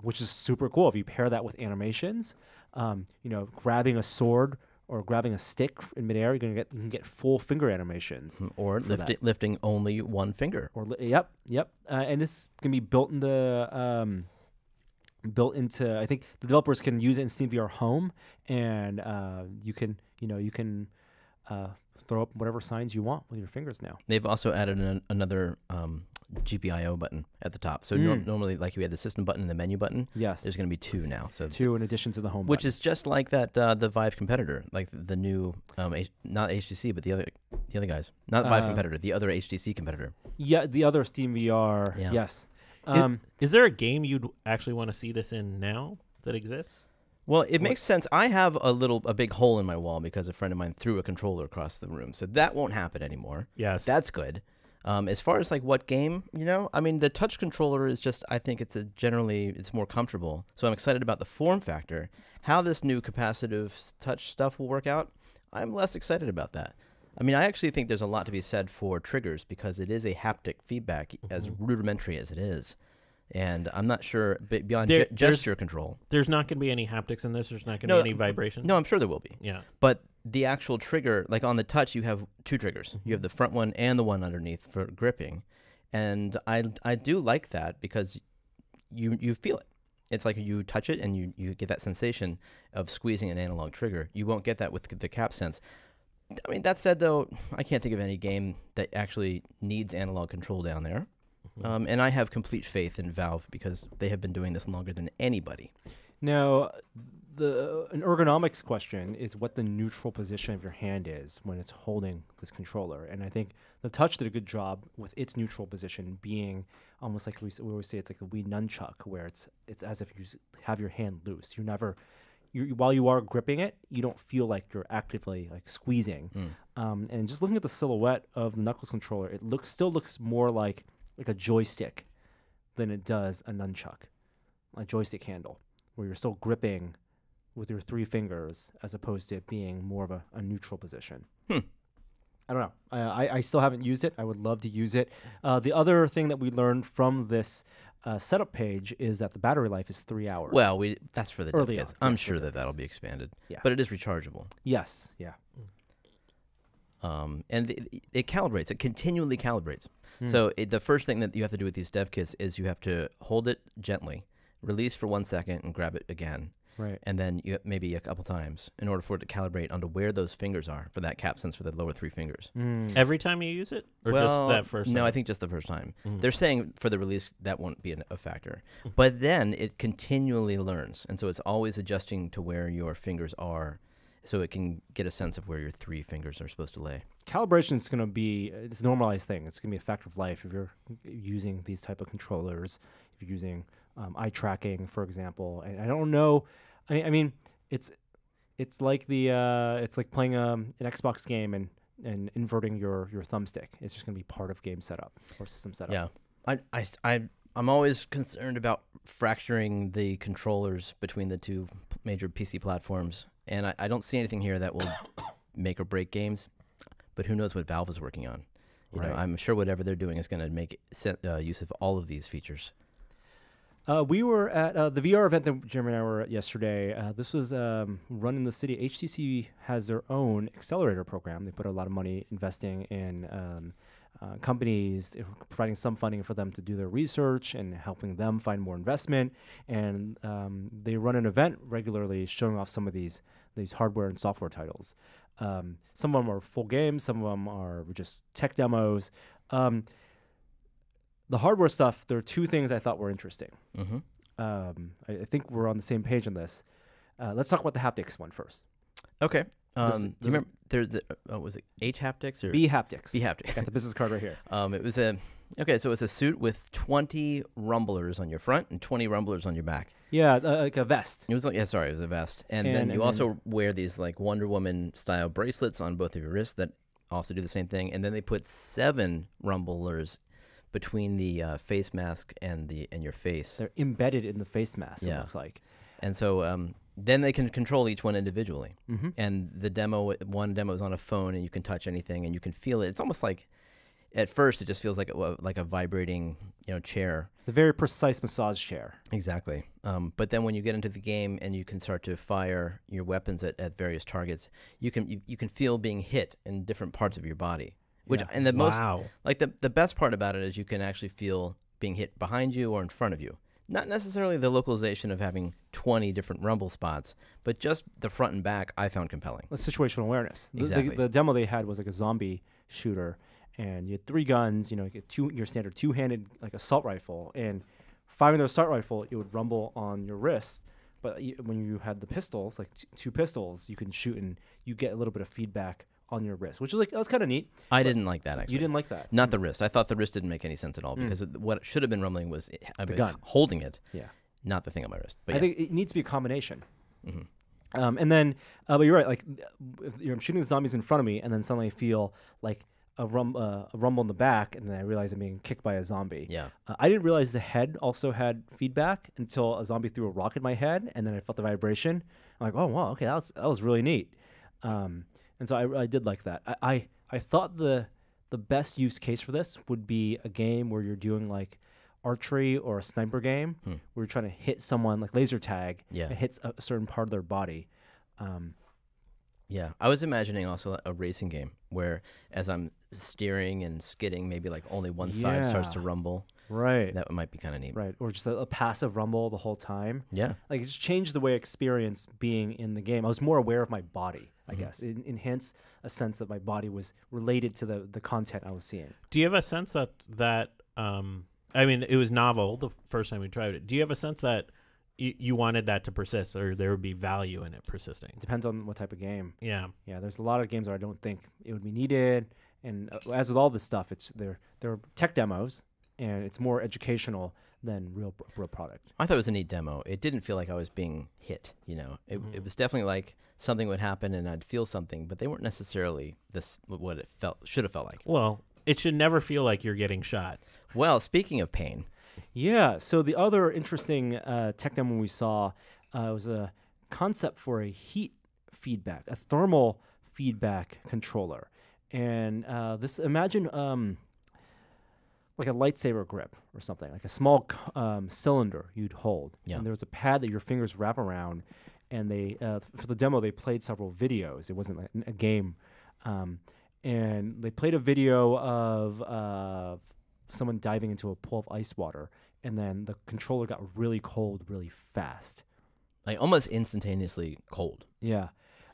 which is super cool. If you pair that with animations, grabbing a sword or grabbing a stick in midair, you can get full finger animations, or lifting only one finger. Or yep, and this can be built into. I think the developers can use it in SteamVR Home, and you can throw up whatever signs you want with your fingers now. They've also added another GPIO button at the top. So normally, like you had the system button and the menu button, yes, there's going to be 2 now. So 2 in addition to the home which button. is just like that the Vive competitor, like the new not HTC, but the other guys, not Vive competitor, the other HTC competitor. Yeah, the other SteamVR. Yeah. Yes. Is there a game you'd actually want to see this in now that exists? Well, it makes sense. I have a big hole in my wall because a friend of mine threw a controller across the room, so that won't happen anymore. Yes, that's good. As far as like what game, I mean, the touch controller is just, I think it's it's more comfortable. So I'm excited about the form factor. How this new capacitive touch stuff will work out, I'm less excited about that. I mean, I actually think there's a lot to be said for triggers because it is a haptic feedback, as rudimentary as it is. And I'm not sure, beyond gesture control. There's not going to be any haptics in this? There's not going to be any vibration? No, I'm sure there will be. Yeah. But the actual trigger, like on the touch, you have 2 triggers. You have the front one and the one underneath for gripping. And I do like that because you feel it. It's like you touch it and you get that sensation of squeezing an analog trigger. You won't get that with the cap sense. I mean, that said, though, I can't think of any game that actually needs analog control down there. And I have complete faith in Valve because they have been doing this longer than anybody. Now, an ergonomics question is what the neutral position of your hand is when it's holding this controller. And I think the Touch did a good job with its neutral position being almost like we always say it's like a Wii nunchuck, where it's as if you have your hand loose. While you are gripping it, you don't feel like you're actively like squeezing. And just looking at the silhouette of the Knuckles controller, it still looks more like a joystick than it does a nunchuck, a joystick handle, where you're still gripping with your 3 fingers as opposed to it being more of a neutral position. I don't know. I still haven't used it. I would love to use it. The other thing that we learned from this setup page is that the battery life is 3 hours. Well, that's for the dev kits. I'm Yes, sure that'll be expanded. Yeah. But it is rechargeable. Yes. Yeah. And it calibrates. It continually calibrates. So the first thing that you have to do with these dev kits is you have to hold it gently, release for 1 second, and grab it again. Right. And then maybe a couple times in order for it to calibrate onto where those fingers are for that cap sense for the lower 3 fingers. Every time you use it? Or just that first time? No, I think just the first time. They're saying for the release that won't be a factor. But then it continually learns. And so it's always adjusting to where your fingers are so it can get a sense of where your 3 fingers are supposed to lay. Calibration is going to be it's a normalized thing. It's going to be a fact of life if you're using these type of controllers, if you're using eye tracking, for example. And I don't know. I mean, it's like playing an Xbox game and inverting your thumbstick. It's just going to be part of game setup or system setup. Yeah, I'm always concerned about fracturing the controllers between the 2 major PC platforms, and I don't see anything here that will make or break games. But who knows what Valve is working on? You know, I'm sure whatever they're doing is going to make use of all of these features. We were at the VR event that Jeremy and I were at yesterday. This was run in the city. HTC has their own accelerator program. They put a lot of money investing in companies, providing some funding for them to do their research and helping them find more investment. And they run an event regularly showing off some of these hardware and software titles. Some of them are full games. Some of them are just tech demos. The hardware stuff, there are 2 things I thought were interesting. I think we're on the same page on this. Let's talk about the haptics one first. Okay. Do you remember? There's the was it H haptics or B haptics? B haptics. Got the business card right here. It was a so it's a suit with 20 rumblers on your front and 20 rumblers on your back. Yeah, like a vest. It was like it was a vest, and then you also wear these like Wonder Woman style bracelets on both of your wrists that also do the same thing. And then they put 7 rumblers between the face mask and your face. They're embedded in the face mask. Yeah. It looks like. And so then they can control each one individually. Mm-hmm. And one demo is on a phone, and you can touch anything, and you can feel it. It's almost like, at first, it just feels like a vibrating, chair. It's a very precise massage chair. Exactly. But then when you get into the game and you can start to fire your weapons at various targets, you can feel being hit in different parts of your body. Which and the most the best part about it is you can actually feel being hit behind you or in front of you. Not necessarily the localization of having 20 different rumble spots, but just the front and back I found compelling. The situational awareness. Exactly. The demo they had was like a zombie shooter, and you had 3 guns, you get your standard 2-handed like assault rifle, and firing the assault rifle, it would rumble on your wrist. But when you had the pistols, like 2 pistols, you can shoot and you get a little bit of feedback on your wrist, which is that was kind of neat. I didn't like that, actually. You didn't like that? Not the wrist. I thought the wrist didn't make any sense at all because what should have been rumbling was I was holding it, not the thing on my wrist. But I think it needs to be a combination. Mm-hmm. And then, but you're right. Like, if I'm shooting the zombies in front of me, and then suddenly I feel like a rumble in the back, and then I realize I'm being kicked by a zombie. Yeah. I didn't realize the head also had feedback until a zombie threw a rock at my head, and then I felt the vibration. I'm like, oh wow, okay, that was really neat. And so I did like that. I thought the best use case for this would be a game where you're doing like archery or a sniper game where you're trying to hit someone like laser tag and hits a certain part of their body. Yeah, I was imagining also a racing game where as I'm steering and skidding, maybe like only one side starts to rumble. Right. That might be kind of neat. Right. Or just a passive rumble the whole time. Yeah. Like it just changed the way I experienced being in the game. I was more aware of my body, I guess. It enhanced a sense that my body was related to the content I was seeing. Do you have a sense that I mean, it was novel the first time we tried it. Do you have a sense that you wanted that to persist, or there would be value in it persisting? It depends on what type of game. Yeah. Yeah, there's a lot of games where I don't think it would be needed. And as with all this stuff, they're tech demos, and it's more educational than real product. I thought it was a neat demo. It didn't feel like I was being hit, It was definitely like something would happen and I'd feel something, but they weren't necessarily what it should have felt like. Well, it should never feel like you're getting shot. Well, speaking of pain. Yeah, so the other interesting tech demo we saw was a concept for a heat feedback, a thermal feedback controller. And imagine like a lightsaber grip or something, like a small cylinder you'd hold. Yeah. And there was a pad that your fingers wrap around. And they for the demo, they played several videos. It wasn't like a game. And they played a video of someone diving into a pool of ice water. And then the controller got really cold really fast. Like almost instantaneously cold. Yeah.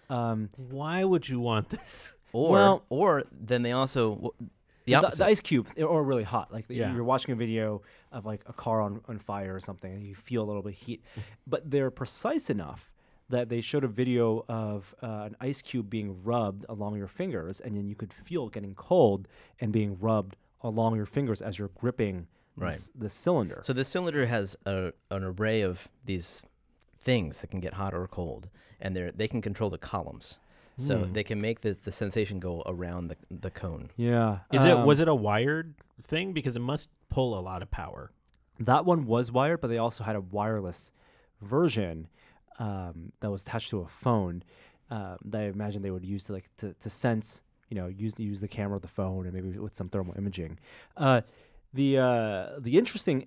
Why would you want this? Or then they also... The ice cube are really hot. Like you're watching a video of like a car on fire or something, and you feel a little bit of heat. But they're precise enough that they showed a video of an ice cube being rubbed along your fingers, and then you could feel it getting cold and being rubbed along your fingers as you're gripping the cylinder. So this cylinder has an array of these things that can get hot or cold, and they can control the columns. So they can make the sensation go around the cone. Yeah. Was it a wired thing? Because it must pull a lot of power. That one was wired, but they also had a wireless version that was attached to a phone that I imagine they would use to sense, use the camera of the phone and maybe with some thermal imaging. The interesting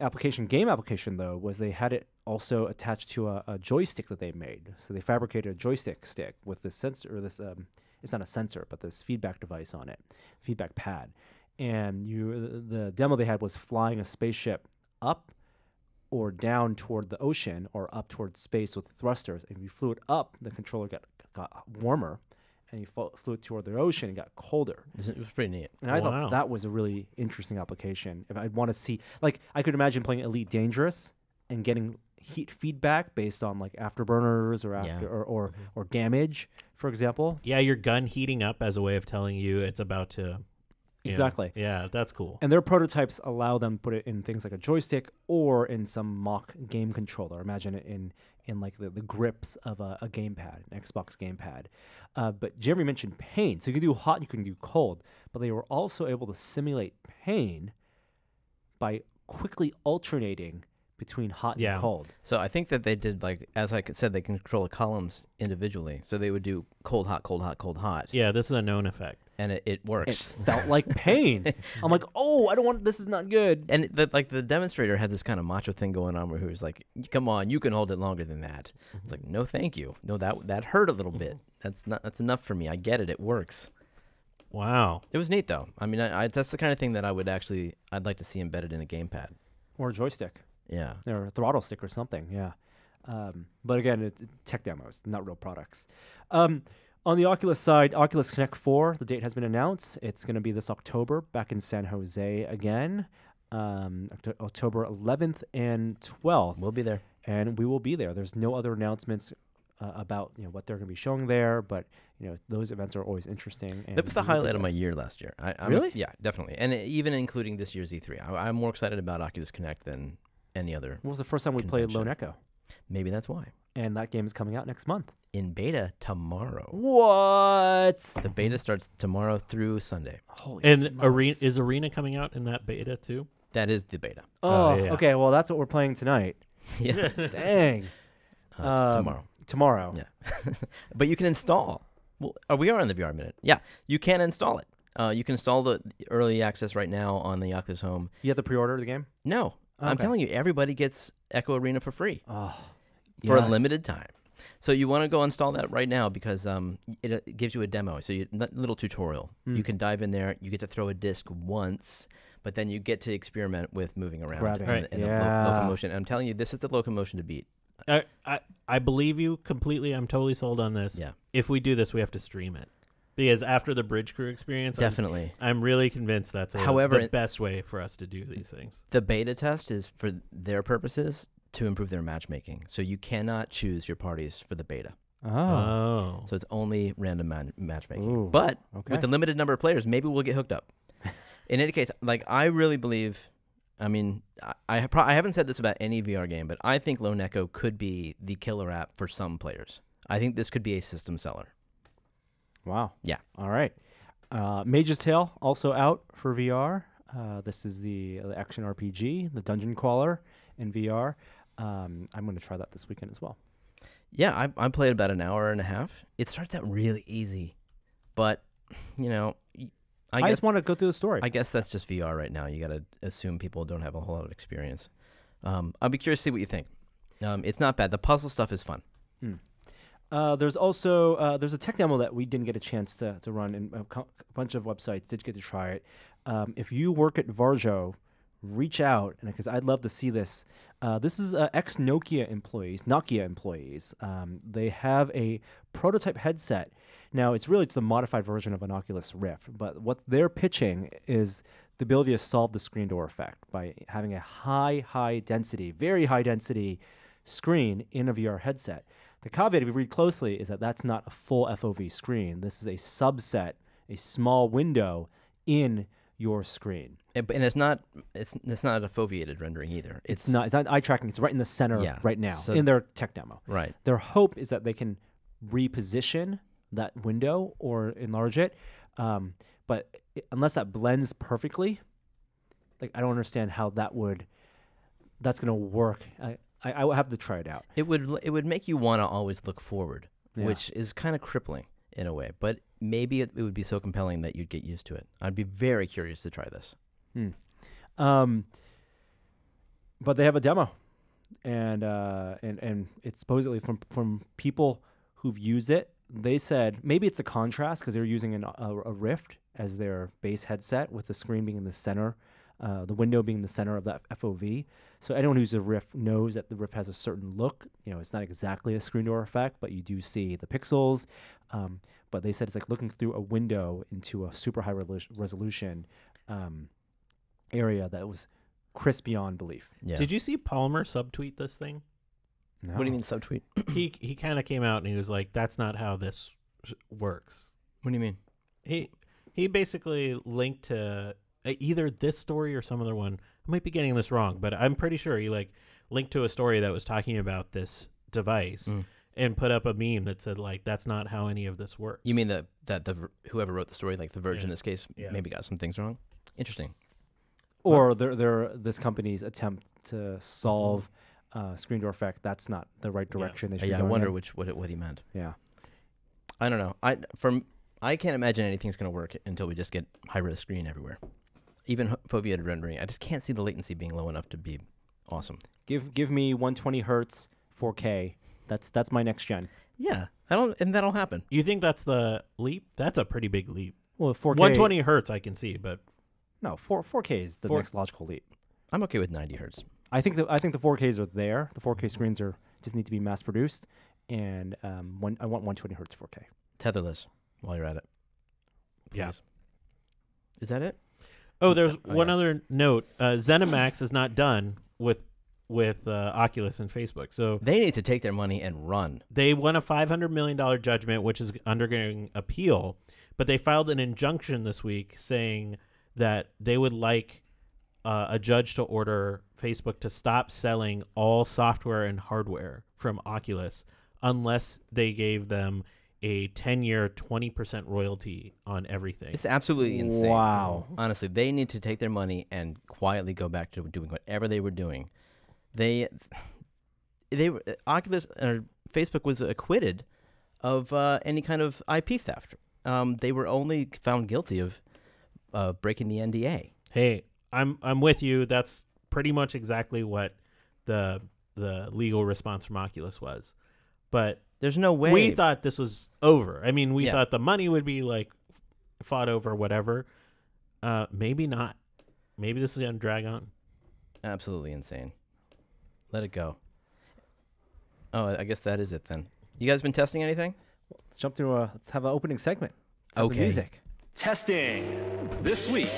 game application though was they had it also attached to a joystick that they made. So they fabricated a joystick stick with this sensor. It's not a sensor, but this feedback device on it, feedback pad. And the demo they had was flying a spaceship up or down toward the ocean or up towards space with thrusters. And if you flew it up, the controller got warmer. And you flew it toward the ocean and got colder. It was pretty neat. And I thought that was a really interesting application. If I'd want to see, like, I could imagine playing Elite Dangerous and getting heat feedback based on like afterburners or or damage, for example. Yeah, your gun heating up as a way of telling you it's about to. Exactly. Yeah, that's cool. And their prototypes allow them to put it in things like a joystick or in some mock game controller. Imagine it in like the grips of a gamepad, an Xbox gamepad. But Jeremy mentioned pain. So you can do hot and you can do cold. But they were also able to simulate pain by quickly alternating between hot and cold. So I think that they did, like, as I said, they can control the columns individually. So they would do cold, hot, cold, hot, cold, hot. Yeah, this is a known effect. And it works. It felt like pain. I'm like, oh, I don't want, this is not good. And the demonstrator had this kind of macho thing going on where he was like, come on, you can hold it longer than that. It's like, no, thank you. No, that hurt a little bit. That's enough for me. I get it. It works. Wow. It was neat, though. I mean, that's the kind of thing that I'd like to see embedded in a gamepad. Or a joystick. Yeah. Or a throttle stick or something, yeah. But again, it's tech demos, not real products. On the Oculus side, Oculus Connect 4, the date has been announced. It's going to be this October back in San Jose again, October 11th and 12th. We'll be there. And we will be there. There's no other announcements about what they're going to be showing there, but those events are always interesting. That was the highlight of my year last year. Really? Yeah, definitely. And even including this year's E3. I'm more excited about Oculus Connect than any other. What was the first time we played Lone Echo? Maybe that's why. And that game is coming out next month. In beta tomorrow. What? The beta starts tomorrow through Sunday. Holy And smokes. is Arena coming out in that beta too? That is the beta. Oh, yeah. Okay. Well, that's what we're playing tonight. Yeah. Dang. Tomorrow. Tomorrow. Yeah. But you can install. Well, we are on the VR Minute. Yeah, you can install it. You can install the early access right now on the Oculus Home. You have to pre-order the game? No. I'm Okay. telling you, everybody gets Echo Arena for free. Oh, For a yes. limited time. So you want to go install that right now because it gives you a demo. So little tutorial. You can dive in there. You get to throw a disc once, but then you get to experiment with moving around Grabbing. and the locomotion. And I'm telling you, this is the locomotion to beat. I believe you completely. I'm totally sold on this. Yeah. If we do this, we have to stream it. Because after the Bridge Crew experience, Definitely. I'm really convinced that's However, the best way for us to do these things. The beta test is for their purposes to improve their matchmaking. So you cannot choose your parties for the beta. Oh. So it's only random matchmaking. Ooh, But okay. with the limited number of players, maybe we'll get hooked up. In any case, like I really believe, I mean, I haven't said this about any VR game, but I think Lone Echo could be the killer app for some players. I think this could be a system seller. Wow. Yeah. All right. Mage's Tale also out for VR. This is the action RPG, the dungeon crawler in VR. I'm going to try that this weekend as well. Yeah, I played about an hour and a half. It starts out really easy, but I just want to go through the story. I guess that's just VR right now. You got to assume people don't have a whole lot of experience. I'll be curious to see what you think. It's not bad. The puzzle stuff is fun. There's also there's a tech demo that we didn't get a chance to run, and a bunch of websites did get to try it. If you work at Varjo, reach out, because I'd love to see this. This is ex-Nokia employees. They have a prototype headset. Now, it's really just a modified version of an Oculus Rift, but what they're pitching is the ability to solve the screen door effect by having a high density, very high density screen in a VR headset. The caveat, if you read closely, is that that's not a full FOV screen. This is a subset, a small window in your screen. And it's not a foveated rendering either. It's not eye tracking. It's right in the center right now in their tech demo. Right. Their hope is that they can reposition that window or enlarge it. But unless that blends perfectly, like I don't understand how that's going to work. I would have to try it out. It would make you want to always look forward, which is kind of crippling in a way. But maybe it would be so compelling that you'd get used to it. I'd be very curious to try this. But they have a demo, and it's supposedly from people who've used it. They said maybe it's a contrast because they're using a Rift as their base headset with the screen being in the center, the window being the center of that FOV. So anyone who's a Rift knows that the Rift has a certain look. It's not exactly a screen door effect, but you do see the pixels. But they said it's like looking through a window into a super high resolution area that was crisp beyond belief. Yeah. Did you see Palmer subtweet this thing? No. What do you mean subtweet? He kind of came out and he was like, "That's not how this works." What do you mean? He basically linked to either this story or some other one. I might be getting this wrong, but I'm pretty sure he like linked to a story that was talking about this device and put up a meme that said like, "That's not how any of this works." You mean that whoever wrote the story, like the Verge in this case, maybe got some things wrong? Interesting. Or this company's attempt to solve screen door effect. That's not the right direction. They should be I going wonder in. what he meant. Yeah. I don't know. I can't imagine anything's going to work until we just get high-res screen everywhere. Even foveated rendering, I just can't see the latency being low enough to be awesome. Give me 120 hertz 4K. That's my next gen. Yeah, and that'll happen. You think that's the leap? That's a pretty big leap. Well, 4K 120 hertz I can see, but no, 4K is the next logical leap. I'm okay with 90 hertz. I think the 4Ks are there. The 4K screens just need to be mass produced, and I want 120 hertz 4K. Tetherless. While you're at it. Please. Yeah. Is that it? Oh, there's one other note. ZeniMax is not done with Oculus and Facebook. So they need to take their money and run. They won a $500 million judgment, which is undergoing appeal, but they filed an injunction this week saying that they would like a judge to order Facebook to stop selling all software and hardware from Oculus unless they gave them a 10-year 20% royalty on everything. It's absolutely insane. Wow. Honestly, they need to take their money and quietly go back to doing whatever they were doing. Oculus or Facebook was acquitted of any kind of IP theft. They were only found guilty of breaking the NDA. Hey, I'm with you. That's pretty much exactly what the legal response from Oculus was. But there's no way. We thought this was over. I mean, we thought the money would be like fought over, whatever. Maybe not. Maybe this is going to drag on. Absolutely insane. Let it go. Oh, I guess that is it then. You guys been testing anything? Let's jump through let's have an opening segment. Let's have the music. Testing this week.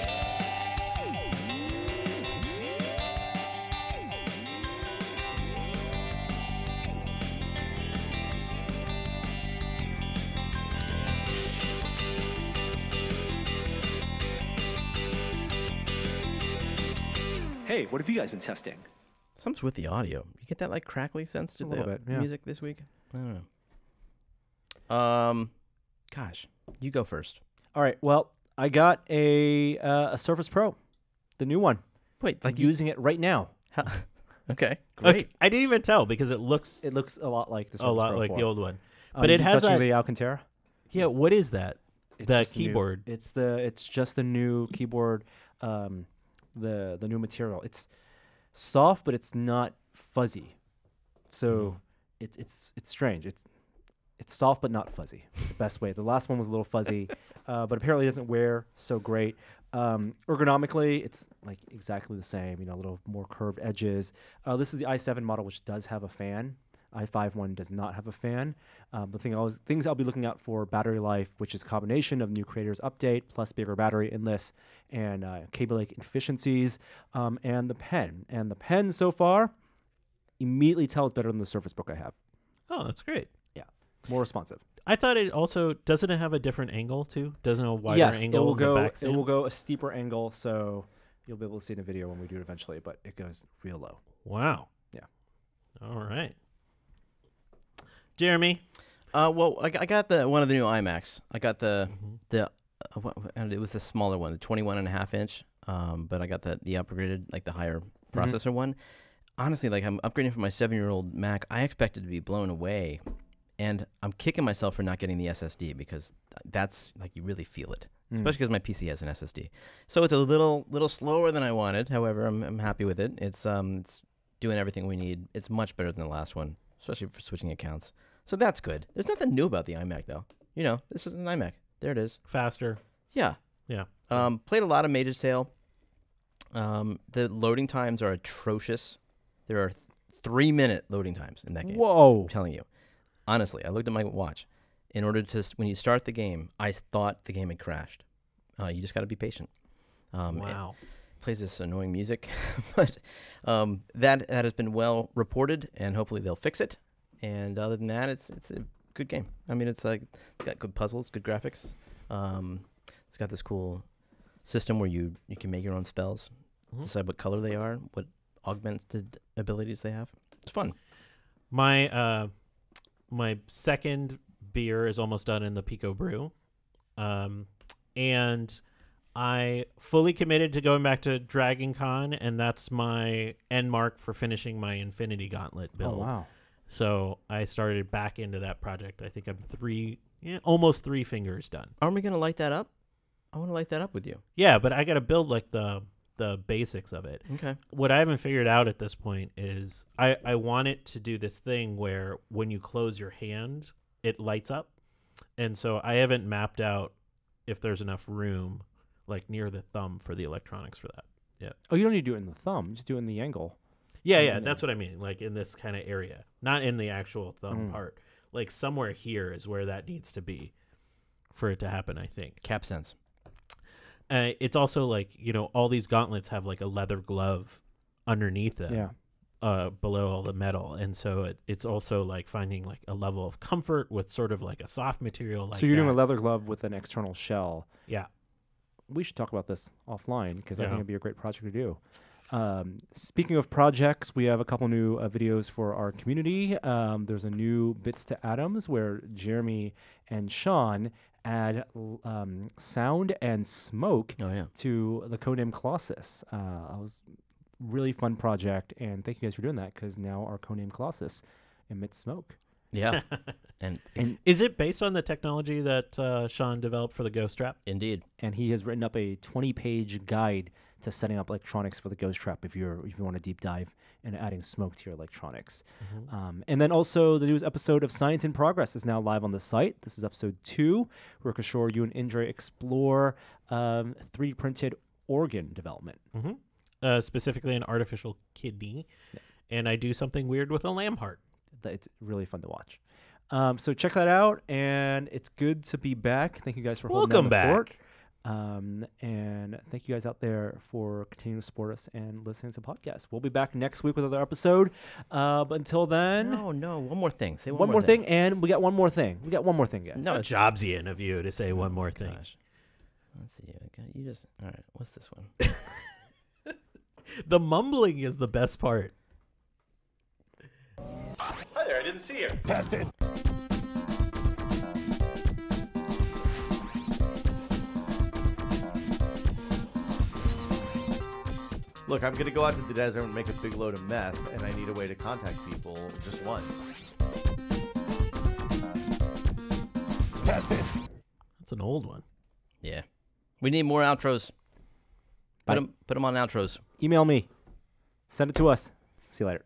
Hey, what have you guys been testing? Something's with the audio. You get that like crackly sense to the music this week? I don't know. Gosh, you go first. All right. Well, I got a Surface Pro, the new one. Wait, like I'm using it right now. Okay, great. Okay. I didn't even tell because it looks a lot like the Surface Pro. A lot Pro like 4. the old one. But it has the Alcantara. Yeah, what is that? It's the keyboard. It's just the new keyboard. The new material. It's soft, but it's not fuzzy. So it's strange. It's soft but not fuzzy. It's the best way. The last one was a little fuzzy, but apparently it doesn't wear so great. Ergonomically, it's like exactly the same. A little more curved edges. This is the i7 model, which does have a fan. i5 one does not have a fan. Things I'll be looking out for: battery life, which is a combination of new Creators Update plus bigger battery inlets and cable link efficiencies, and the pen. And the pen so far immediately tells better than the Surface Book I have. Oh, that's great. Yeah, more responsive. I thought it also doesn't it have a different angle too? Doesn't a wider angle? It will go. It will go a steeper angle, so you'll be able to see in a video when we do it eventually. But it goes real low. Wow. Yeah. All right. Jeremy. Well, I got one of the new iMacs. I got it was the smaller one, the 21.5 inch. But I got the upgraded, like the higher processor one. Honestly, like I'm upgrading from my 7-year-old Mac. I expected to be blown away, and I'm kicking myself for not getting the SSD because that's like you really feel it, especially because my PC has an SSD. So it's a little slower than I wanted. However, I'm happy with it. It's doing everything we need. It's much better than the last one, especially for switching accounts. So that's good. There's nothing new about the iMac, though. This is an iMac. There it is. Faster. Yeah. Yeah. Played a lot of Mage's Tale. The loading times are atrocious. There are 3-minute loading times in that game. Whoa. I'm telling you. Honestly, I looked at my watch. In order to, when you start the game, I thought the game had crashed. You just got to be patient. Wow. plays this annoying music, but that has been well reported, and hopefully they'll fix it. And other than that, it's a good game. I mean, it's got good puzzles, good graphics. It's got this cool system where you can make your own spells, decide what color they are, what augmented abilities they have. It's fun. My second beer is almost done in the Pico Brew, and I fully committed to going back to Dragon Con, and that's my end mark for finishing my Infinity Gauntlet build. Oh, wow. So I started back into that project. I think I'm almost 3 fingers done. Aren't we going to light that up? I want to light that up with you. Yeah, but I got to build like the basics of it. Okay. What I haven't figured out at this point is I want it to do this thing where when you close your hand, it lights up. And so I haven't mapped out if there's enough room like near the thumb for the electronics for that. Yeah. Oh, you don't need to do it in the thumb. Just do it in the angle. Yeah, that's what I mean. Like in this kind of area, not in the actual thumb part. Like somewhere here is where that needs to be for it to happen, I think. Cap sense. It's also like, all these gauntlets have like a leather glove underneath them, below all the metal. And so it's also like finding like a level of comfort with sort of like a soft material. Like so you're doing a leather glove with an external shell. Yeah. We should talk about this offline because I think it'd be a great project to do. Speaking of projects, we have a couple new videos for our community. There's a new Bits to Atoms where Jeremy and Sean add sound and smoke to the codename Colossus. It was a really fun project, and thank you guys for doing that because now our codename Colossus emits smoke. Yeah. and is it based on the technology that Sean developed for the Ghost Trap? Indeed. And he has written up a 20-page guide to setting up electronics for the Ghost Trap if you want to deep dive and adding smoke to your electronics. And then also the newest episode of Science in Progress is now live on the site. This is episode 2, where Kishore, you and Indra explore 3D printed organ development. Specifically an artificial kidney. Yeah. And I do something weird with a lamb heart. It's really fun to watch. So check that out, and it's good to be back. Thank you guys for holding down the fort. And thank you guys out there for continuing to support us and listening to the podcast. We'll be back next week with another episode. But until then... No. One more thing. Say one more thing. And we got one more thing. guys. No, it's Jobsian of you to say one more thing. Gosh. Let's see. You just... All right. What's this one? The mumbling is the best part. Hi there, I didn't see you. Test it. Look, I'm going to go out to the desert and make a big load of meth, and I need a way to contact people just once. Test it. That's an old one. Yeah. We need more outros. Put them on outros. Email me. Send it to us. See you later.